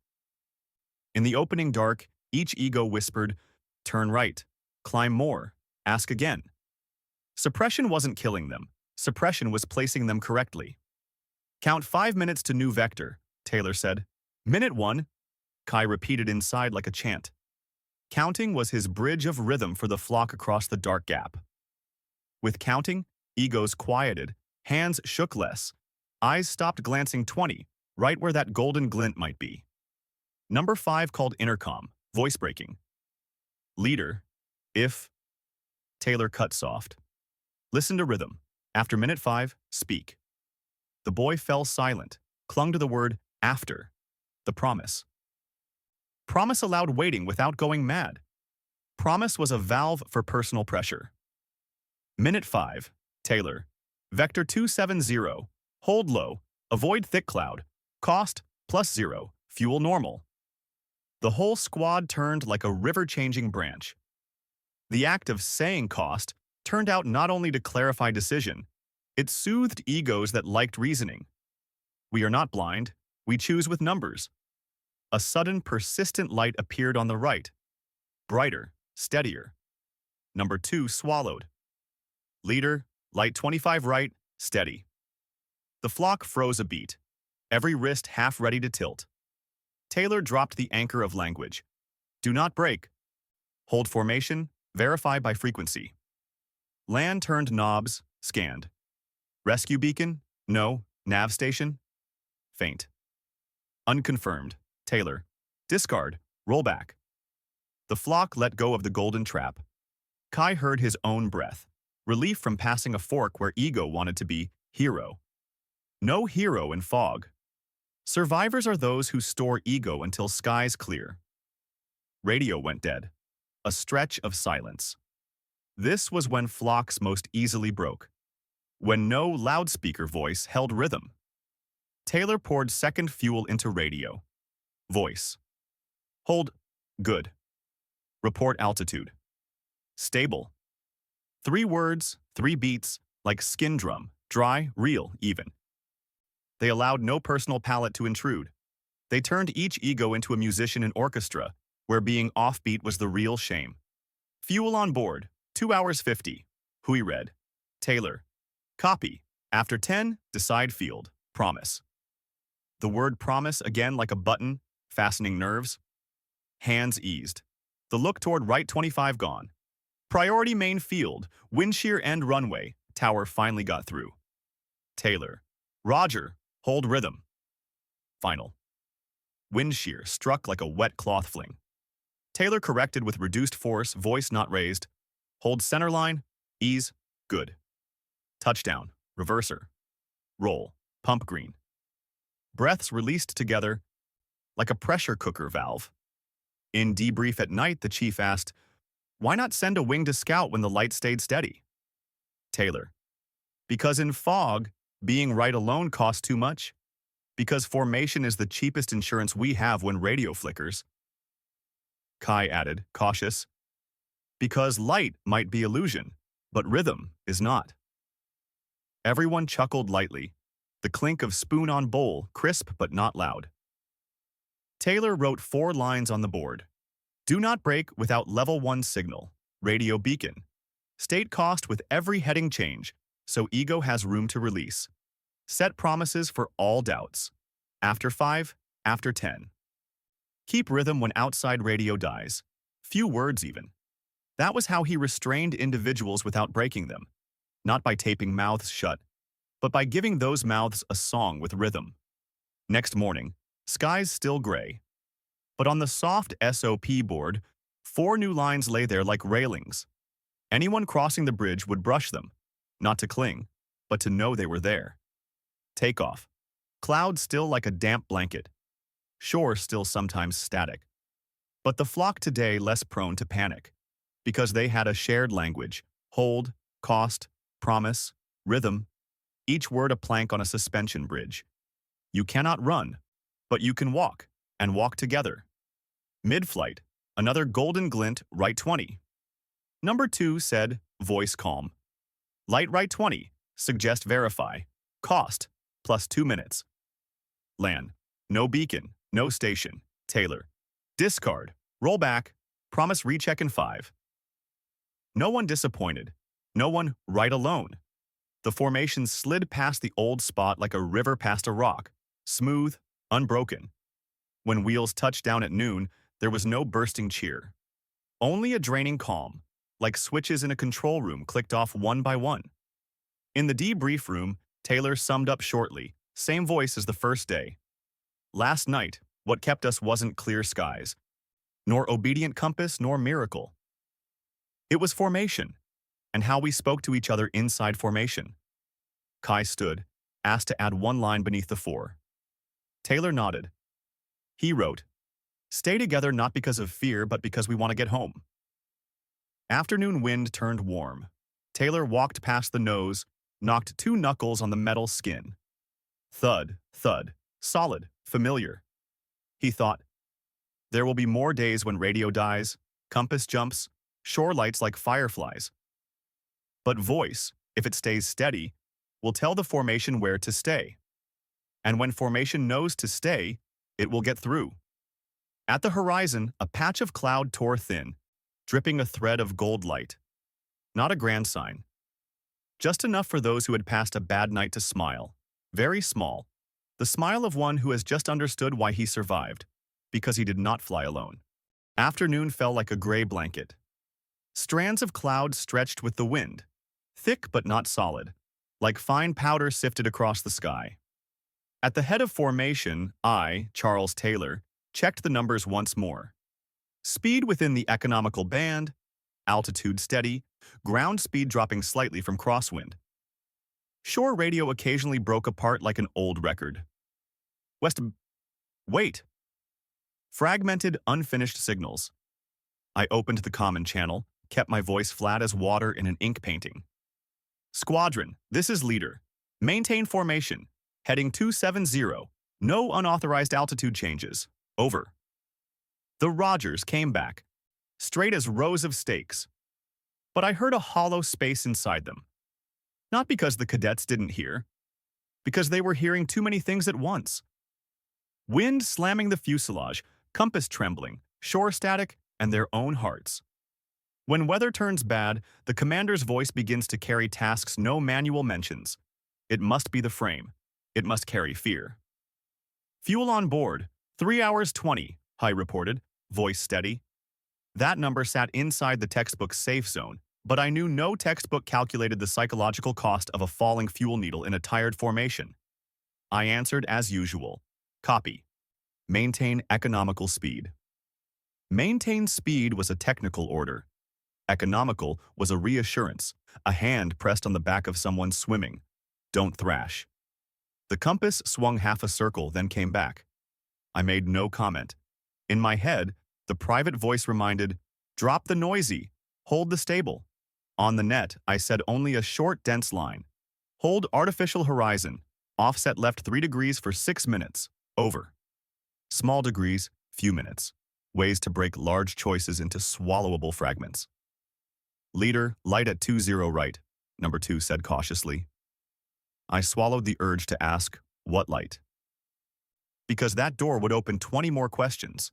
In the opening dark, each ego whispered, "Turn right. Climb more. Ask again." Suppression wasn't killing them. Suppression was placing them correctly. "Count 5 minutes to new vector," Taylor said. "Minute 1, Kai repeated inside like a chant. Counting was his bridge of rhythm for the flock across the dark gap. With counting, egos quieted, hands shook less, eyes stopped glancing 20, right where that golden glint might be. Number 5 called intercom, voice breaking. "Leader, if..." Taylor cut soft. "Listen to rhythm. After minute 5, speak." The boy fell silent, clung to the word after, the promise. Promise allowed waiting without going mad. Promise was a valve for personal pressure. Minute 5, Taylor. Vector 270, hold low, avoid thick cloud, cost +0, fuel normal. The whole squad turned like a river-changing branch. The act of saying cost turned out not only to clarify decision, it soothed egos that liked reasoning. We are not blind, we choose with numbers. A sudden, persistent light appeared on the right. Brighter, steadier. Number 2 swallowed. "Leader, light 25 right, steady." The flock froze a beat, every wrist half ready to tilt. Taylor dropped the anchor of language. "Do not break. Hold formation, verify by frequency." Land turned knobs, scanned. "Rescue beacon? No. Nav station? Faint." "Unconfirmed. Taylor. Discard. Rollback." The flock let go of the golden trap. Kai heard his own breath, relief from passing a fork where ego wanted to be hero. No hero in fog. Survivors are those who store ego until skies clear. Radio went dead. A stretch of silence. This was when flocks most easily broke. When no loudspeaker voice held rhythm. Taylor poured second fuel into radio. Voice. "Hold. Good. Report altitude. Stable." 3 words, 3 beats, like skin drum, dry, real, even. They allowed no personal palette to intrude. They turned each ego into a musician in orchestra, where being offbeat was the real shame. "Fuel on board, 2 hours 50. Hui read. Taylor. Copy. After 10, decide field. Promise." The word promise again like a button, fastening nerves. Hands eased. The look toward right 25 gone. Priority main field, wind shear end runway, tower finally got through. Taylor. Roger, hold rhythm. Final. Wind shear struck like a wet cloth fling. Taylor corrected with reduced force, voice not raised. Hold center line, ease, good. Touchdown, reverser. Roll, pump green. Breaths released together like a pressure cooker valve. In debrief at night, the chief asked, "Why not send a wing to scout when the light stayed steady?" Taylor. "Because in fog, being right alone costs too much. Because formation is the cheapest insurance we have when radio flickers." Kai added, cautious, "Because light might be illusion, but rhythm is not." Everyone chuckled lightly, the clink of spoon on bowl, crisp but not loud. Taylor wrote 4 lines on the board. "Do not break without level 1 signal. Radio beacon. State cost with every heading change, so ego has room to release. Set promises for all doubts. After 5, after 10. Keep rhythm when outside radio dies. Few words even." That was how he restrained individuals without breaking them. Not by taping mouths shut, but by giving those mouths a song with rhythm. Next morning, skies still gray, but on the soft SOP board, 4 new lines lay there like railings. Anyone crossing the bridge would brush them, not to cling, but to know they were there. Takeoff. Clouds still like a damp blanket. Shore still sometimes static. But the flock today less prone to panic, because they had a shared language: hold, cost, promise, rhythm, each word a plank on a suspension bridge. You cannot run, but you can walk, and walk together. Mid-flight, another golden glint, right 20. Number 2 said, voice calm. Light right 20, suggest verify. Cost, plus 2 minutes. LAN, no beacon, no station. Taylor, discard, roll back, promise recheck in 5. No one disappointed. No one right alone. The formation slid past the old spot like a river past a rock, smooth, unbroken. When wheels touched down at noon, there was no bursting cheer. Only a draining calm, like switches in a control room clicked off one by one. In the debrief room, Taylor summed up shortly, same voice as the first day. Last night, what kept us wasn't clear skies, nor obedient compass, nor miracle. It was formation, and how we spoke to each other inside formation. Kai stood, asked to add 1 line beneath the 4. Taylor nodded. He wrote, stay together not because of fear, but because we want to get home. Afternoon wind turned warm. Taylor walked past the nose, knocked 2 knuckles on the metal skin. Thud, thud, solid, familiar. He thought, there will be more days when radio dies, compass jumps, shore lights like fireflies. But voice, if it stays steady, will tell the formation where to stay. And when formation knows to stay, it will get through. At the horizon, a patch of cloud tore thin, dripping a thread of gold light. Not a grand sign. Just enough for those who had passed a bad night to smile. Very small. The smile of one who has just understood why he survived, because he did not fly alone. Afternoon fell like a gray blanket. Strands of cloud stretched with the wind, thick but not solid, like fine powder sifted across the sky. At the head of formation, I, Charles Taylor, checked the numbers once more. Speed within the economical band, altitude steady, ground speed dropping slightly from crosswind. Shore radio occasionally broke apart like an old record. Wait! Fragmented, unfinished signals. I opened the common channel, kept my voice flat as water in an ink painting. Squadron, this is leader. Maintain formation. Heading 270. No unauthorized altitude changes. Over. The Rogers came back, straight as rows of stakes. But I heard a hollow space inside them. Not because the cadets didn't hear, because they were hearing too many things at once. Wind slamming the fuselage, compass trembling, shore static, and their own hearts. When weather turns bad, the commander's voice begins to carry tasks no manual mentions. It must be the frame. It must carry fear. Fuel on board, 3 hours 20, High reported, voice steady. That number sat inside the textbook's safe zone, but I knew no textbook calculated the psychological cost of a falling fuel needle in a tired formation. I answered as usual. Copy. Maintain economical speed. Maintain speed was a technical order. Economical was a reassurance, a hand pressed on the back of someone swimming. Don't thrash. The compass swung half a circle, then came back. I made no comment. In my head, the private voice reminded, drop the noisy, hold the stable. On the net, I said only a short, dense line. Hold artificial horizon, offset left 3 degrees for 6 minutes. Over. Small degrees, few minutes. Ways to break large choices into swallowable fragments. Leader, light at 20 right, number 2 said cautiously. I swallowed the urge to ask, what light? Because that door would open 20 more questions.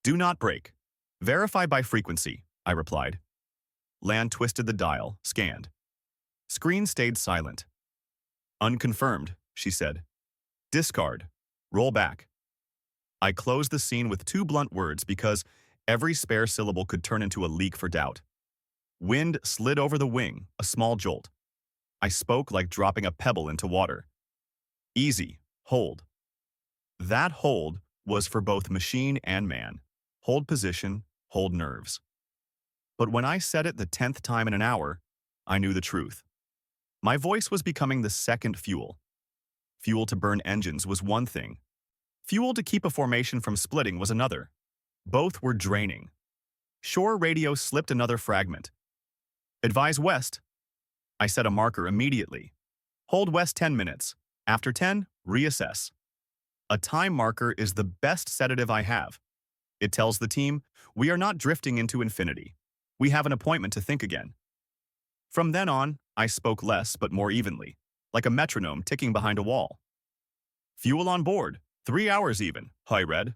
Do not break. Verify by frequency, I replied. Land twisted the dial, scanned. Screen stayed silent. Unconfirmed, she said. Discard. Roll back. I closed the scene with 2 blunt words because every spare syllable could turn into a leak for doubt. Wind slid over the wing, a small jolt. I spoke like dropping a pebble into water. Easy. Hold. That hold was for both machine and man. Hold position, hold nerves. But when I said it the 10th time in an hour, I knew the truth. My voice was becoming the second fuel. Fuel to burn engines was one thing. Fuel to keep a formation from splitting was another. Both were draining. Shore radio slipped another fragment. Advise west. I set a marker immediately. Hold west 10 minutes. After 10, reassess. A time marker is the best sedative I have. It tells the team, we are not drifting into infinity. We have an appointment to think again. From then on, I spoke less but more evenly, like a metronome ticking behind a wall. Fuel on board, 3 hours even, I read.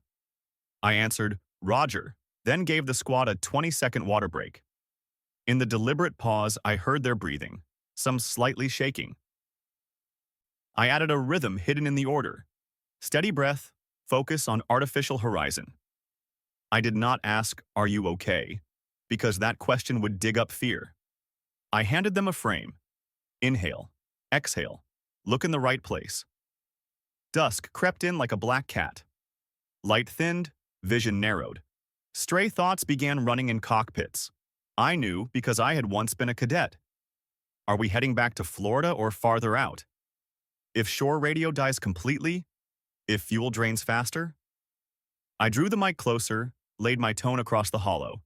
I answered, Roger, then gave the squad a 20-second water break. In the deliberate pause, I heard their breathing, some slightly shaking. I added a rhythm hidden in the order. Steady breath, focus on artificial horizon. I did not ask, are you okay? Because that question would dig up fear. I handed them a frame. Inhale, exhale, look in the right place. Dusk crept in like a black cat. Light thinned, vision narrowed. Stray thoughts began running in cockpits. I knew because I had once been a cadet. Are we heading back to Florida or farther out? If shore radio dies completely? If fuel drains faster? I drew the mic closer, laid my tone across the hollow.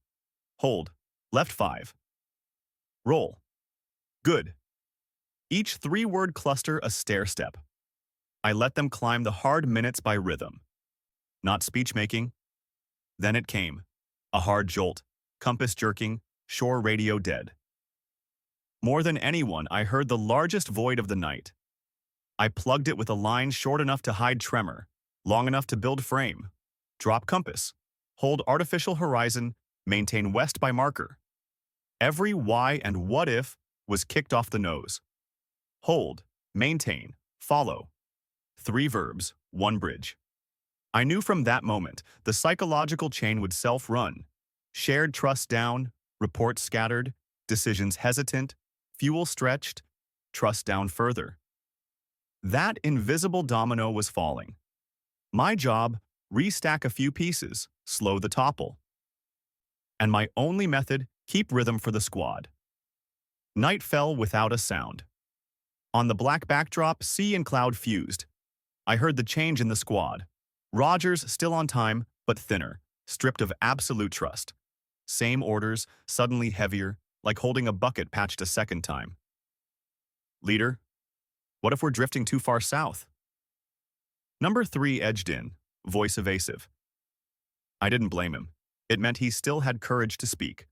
Hold. Left 5. Roll. Good. Each 3-word cluster a stair-step. I let them climb the hard minutes by rhythm. Not speech-making. Then it came. A hard jolt, compass jerking, shore radio dead. More than anyone, I heard the largest void of the night. I plugged it with a line short enough to hide tremor, long enough to build frame. Drop compass. Hold artificial horizon, maintain west by marker. Every why and what if was kicked off the nose. Hold, maintain, follow. 3 verbs, 1 bridge. I knew from that moment the psychological chain would self-run. Shared trust down, reports scattered, decisions hesitant, fuel stretched, trust down further. That invisible domino was falling. My job, restack a few pieces, slow the topple. And my only method, keep rhythm for the squad. Night fell without a sound. On the black backdrop, sea and cloud fused. I heard the change in the squad. Rogers still on time, but thinner, stripped of absolute trust. Same orders, suddenly heavier, like holding a bucket patched a second time. Leader, what if we're drifting too far south? Number 3 edged in, voice evasive. I didn't blame him. It meant he still had courage to speak.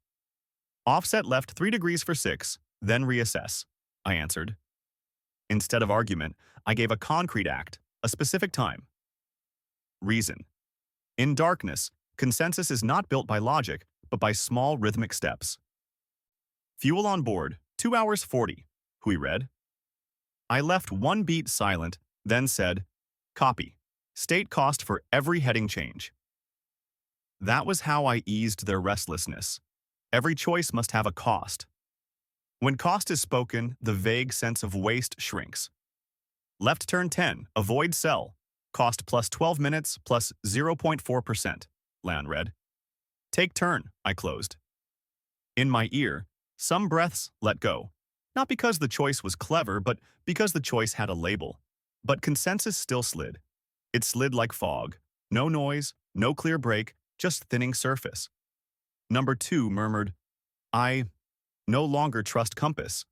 Offset left 3 degrees for 6, then reassess, I answered. Instead of argument, I gave a concrete act, a specific time. Reason. In darkness, consensus is not built by logic, but by small rhythmic steps. Fuel on board, 2 hours 40, Hui read. I left 1 beat silent, then said, copy. State cost for every heading change. That was how I eased their restlessness. Every choice must have a cost. When cost is spoken, the vague sense of waste shrinks. Left turn 10, avoid cell. Cost plus 12 minutes plus 0.4%, Lan read. Take turn, I closed. In my ear, some breaths let go. Not because the choice was clever, but because the choice had a label. But consensus still slid. It slid like fog. No noise, no clear break, just thinning surface. Number 2 murmured, I no longer trust compass.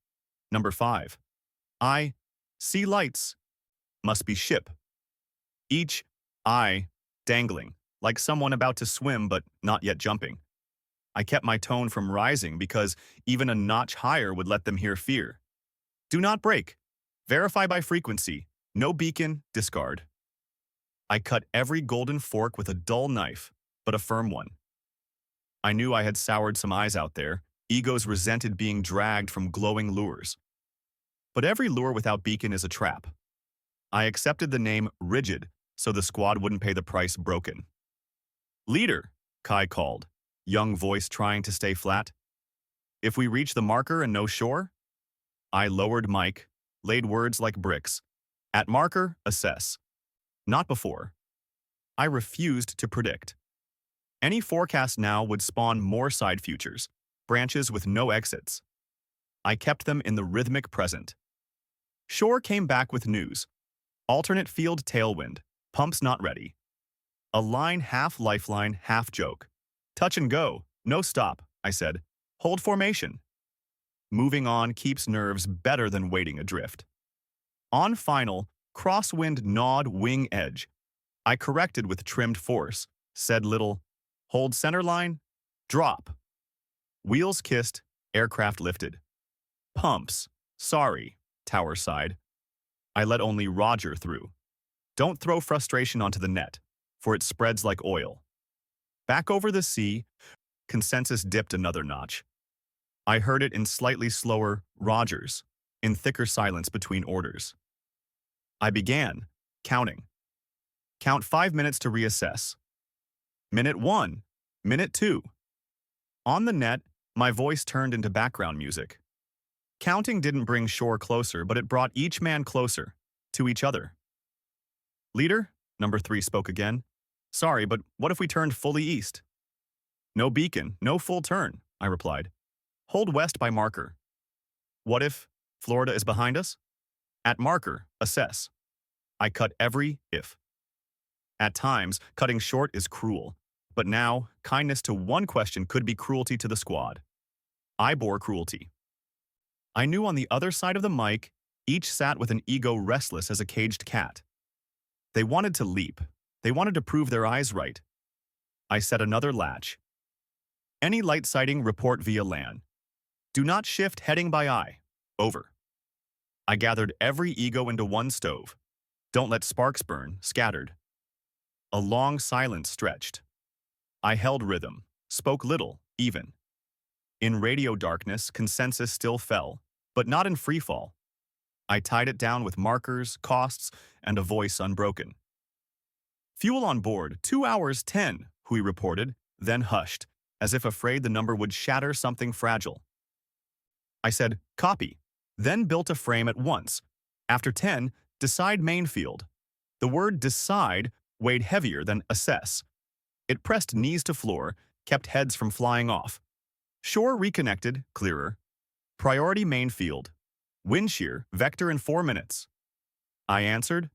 Number 5, I see lights. Must be ship. Each I dangling, like someone about to swim but not yet jumping. I kept my tone from rising because even a notch higher would let them hear fear. Do not break. Verify by frequency. No beacon, discard. I cut every golden fork with a dull knife, but a firm one. I knew I had soured some eyes out there. Egos resented being dragged from glowing lures. But every lure without beacon is a trap. I accepted the name Rigid so the squad wouldn't pay the price broken. Leader, Kai called, young voice trying to stay flat. If we reach the marker and no shore? I lowered mic, laid words like bricks. At marker, assess. Not before. I refused to predict. Any forecast now would spawn more side futures, branches with no exits. I kept them in the rhythmic present. Shore came back with news. Alternate field tailwind, pumps not ready. A line half lifeline, half joke. Touch and go, no stop, I said. Hold formation. Moving on keeps nerves better than waiting adrift. On final, crosswind gnawed wing edge. I corrected with trimmed force, said little, hold center line, drop. Wheels kissed, aircraft lifted. Pumps, sorry, tower sighed. I let only Roger through. Don't throw frustration onto the net, for it spreads like oil. Back over the sea, consensus dipped another notch. I heard it in slightly slower Rogers, in thicker silence between orders. I began, counting. Count 5 minutes to reassess. Minute 1, minute 2. On the net, my voice turned into background music. Counting didn't bring shore closer, but it brought each man closer, to each other. Leader, number 3 spoke again. Sorry, but what if we turned fully east? No beacon, no full turn, I replied. Hold west by marker. What if Florida is behind us? At marker, assess. I cut every if. At times, cutting short is cruel, but now, kindness to one question could be cruelty to the squad. I bore cruelty. I knew on the other side of the mic, each sat with an ego restless as a caged cat. They wanted to leap. They wanted to prove their eyes right. I set another latch. Any light sighting, report via LAN. Do not shift heading by eye. Over. I gathered every ego into one stove. Don't let sparks burn, scattered. A long silence stretched. I held rhythm, spoke little, even. In radio darkness, consensus still fell, but not in freefall. I tied it down with markers, costs, and a voice unbroken. Fuel on board, 2 hours 10, Hui reported, then hushed, as if afraid the number would shatter something fragile. I said, copy, then built a frame at once. After 10, decide main field. The word decide weighed heavier than assess. It pressed knees to floor, kept heads from flying off. Shore reconnected, clearer. Priority main field. Wind shear, vector in 4 minutes. I answered.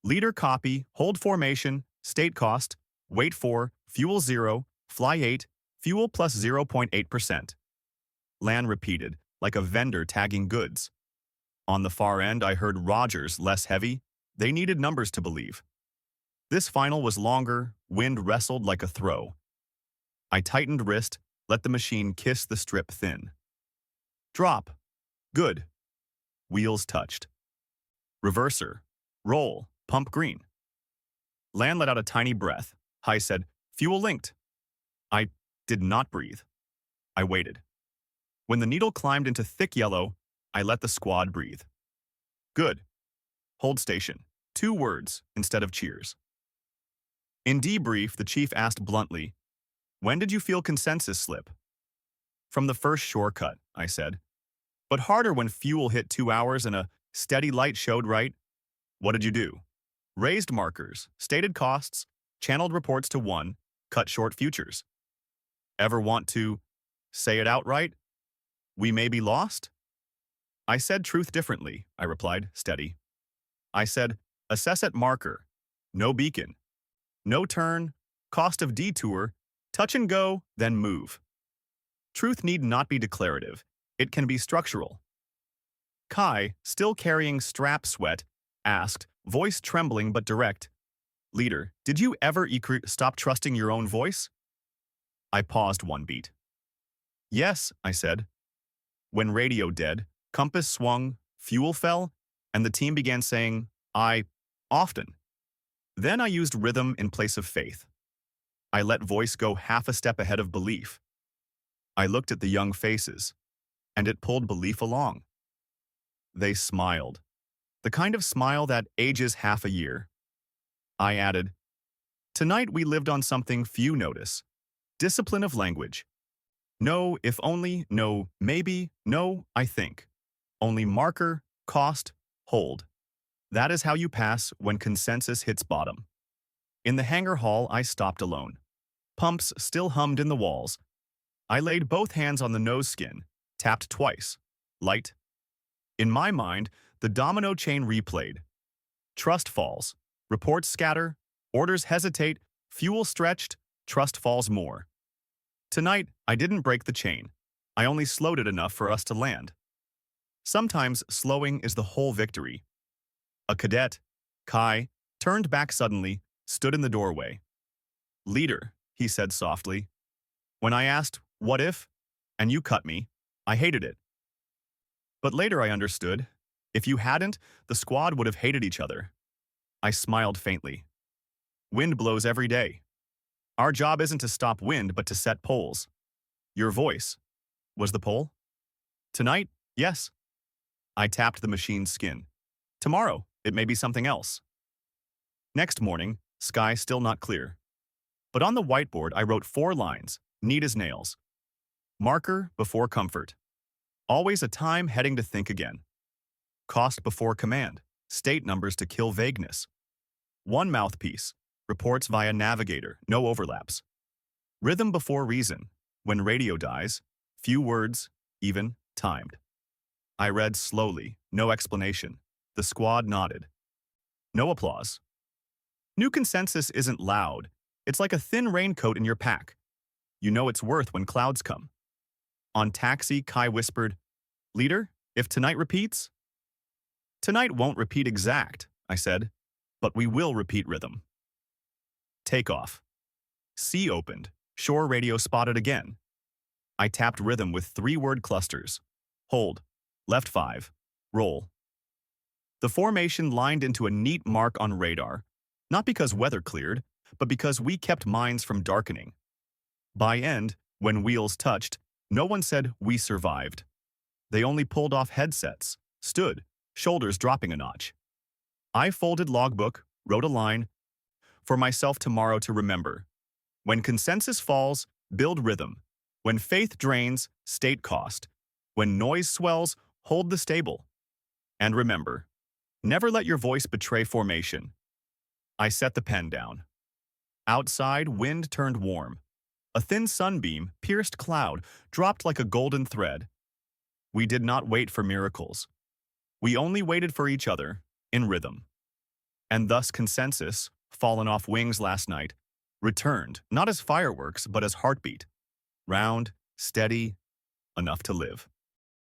Leader copy, hold formation, state cost, wait 4, fuel 0, fly 8, fuel plus 0.8%. LAN repeated, like a vendor tagging goods. On the far end, I heard Rogers, less heavy. They needed numbers to believe. This final was longer, wind wrestled like a throw. I tightened wrist, let the machine kiss the strip thin. Drop. Good. Wheels touched. Reverser. Roll. Pump green. LAN let out a tiny breath. Hai said, fuel linked. I did not breathe. I waited. When the needle climbed into thick yellow, I let the squad breathe. Good. Hold station. 2 words instead of cheers. In debrief, the chief asked bluntly, when did you feel consensus slip? From the first shortcut, I said. But harder when fuel hit 2 hours and a steady light showed right. What did you do? Raised markers, stated costs, channeled reports to 1, cut short futures. Ever want to say it outright? We may be lost? I said truth differently, I replied, steady. I said, assess at marker, no beacon, no turn, cost of detour, touch and go, then move. Truth need not be declarative. It can be structural. Kai, still carrying strap sweat, asked, voice trembling but direct, Leader, did you ever stop trusting your own voice? I paused 1 beat. Yes, I said. When radio dead, compass swung, fuel fell, and the team began saying, often. Then I used rhythm in place of faith. I let voice go half a step ahead of belief. I looked at the young faces, and it pulled belief along. They smiled, the kind of smile that ages half a year. I added, tonight we lived on something few notice, discipline of language. No, if only, no, maybe, no, I think. Only marker, cost, hold. That is how you pass when consensus hits bottom. In the hangar hall, I stopped alone. Pumps still hummed in the walls. I laid both hands on the nose skin, tapped twice. Light. In my mind, the domino chain replayed. Trust falls. Reports scatter. Orders hesitate. Fuel stretched. Trust falls more. Tonight, I didn't break the chain. I only slowed it enough for us to land. Sometimes slowing is the whole victory. A cadet, Kai, turned back suddenly, stood in the doorway. "Leader," he said softly. "When I asked, 'What if?' and you cut me, I hated it. But later I understood. If you hadn't, the squad would have hated each other." I smiled faintly. "Wind blows every day. Our job isn't to stop wind, but to set poles. Your voice was the pole? Tonight, yes." I tapped the machine's skin. "Tomorrow, it may be something else." Next morning, sky still not clear. But on the whiteboard, I wrote 4 lines, neat as nails. Marker before comfort. Always a time heading to think again. Cost before command. State numbers to kill vagueness. One mouthpiece. Reports via navigator, no overlaps. Rhythm before reason. When radio dies, few words, even, timed. I read slowly, no explanation. The squad nodded. No applause. New consensus isn't loud. It's like a thin raincoat in your pack. You know its worth when clouds come. On taxi, Kai whispered, "Leader, if tonight repeats?" "Tonight won't repeat exact," I said, "but we will repeat rhythm." Takeoff. Sea opened. Shore radio spotted again. I tapped rhythm with 3-word clusters. Hold. Left 5. Roll. The formation lined into a neat mark on radar, not because weather cleared, but because we kept minds from darkening. By end, when wheels touched, no one said we survived. They only pulled off headsets, stood, shoulders dropping a notch. I folded logbook, wrote a line, "For myself tomorrow to remember. When consensus falls, build rhythm. When faith drains, state cost. When noise swells, hold the stable. And remember, never let your voice betray formation." I set the pen down. Outside, wind turned warm. A thin sunbeam, pierced cloud, dropped like a golden thread. We did not wait for miracles. We only waited for each other, in rhythm. And thus consensus, fallen off wings last night, returned, not as fireworks, but as heartbeat. Round, steady, enough to live.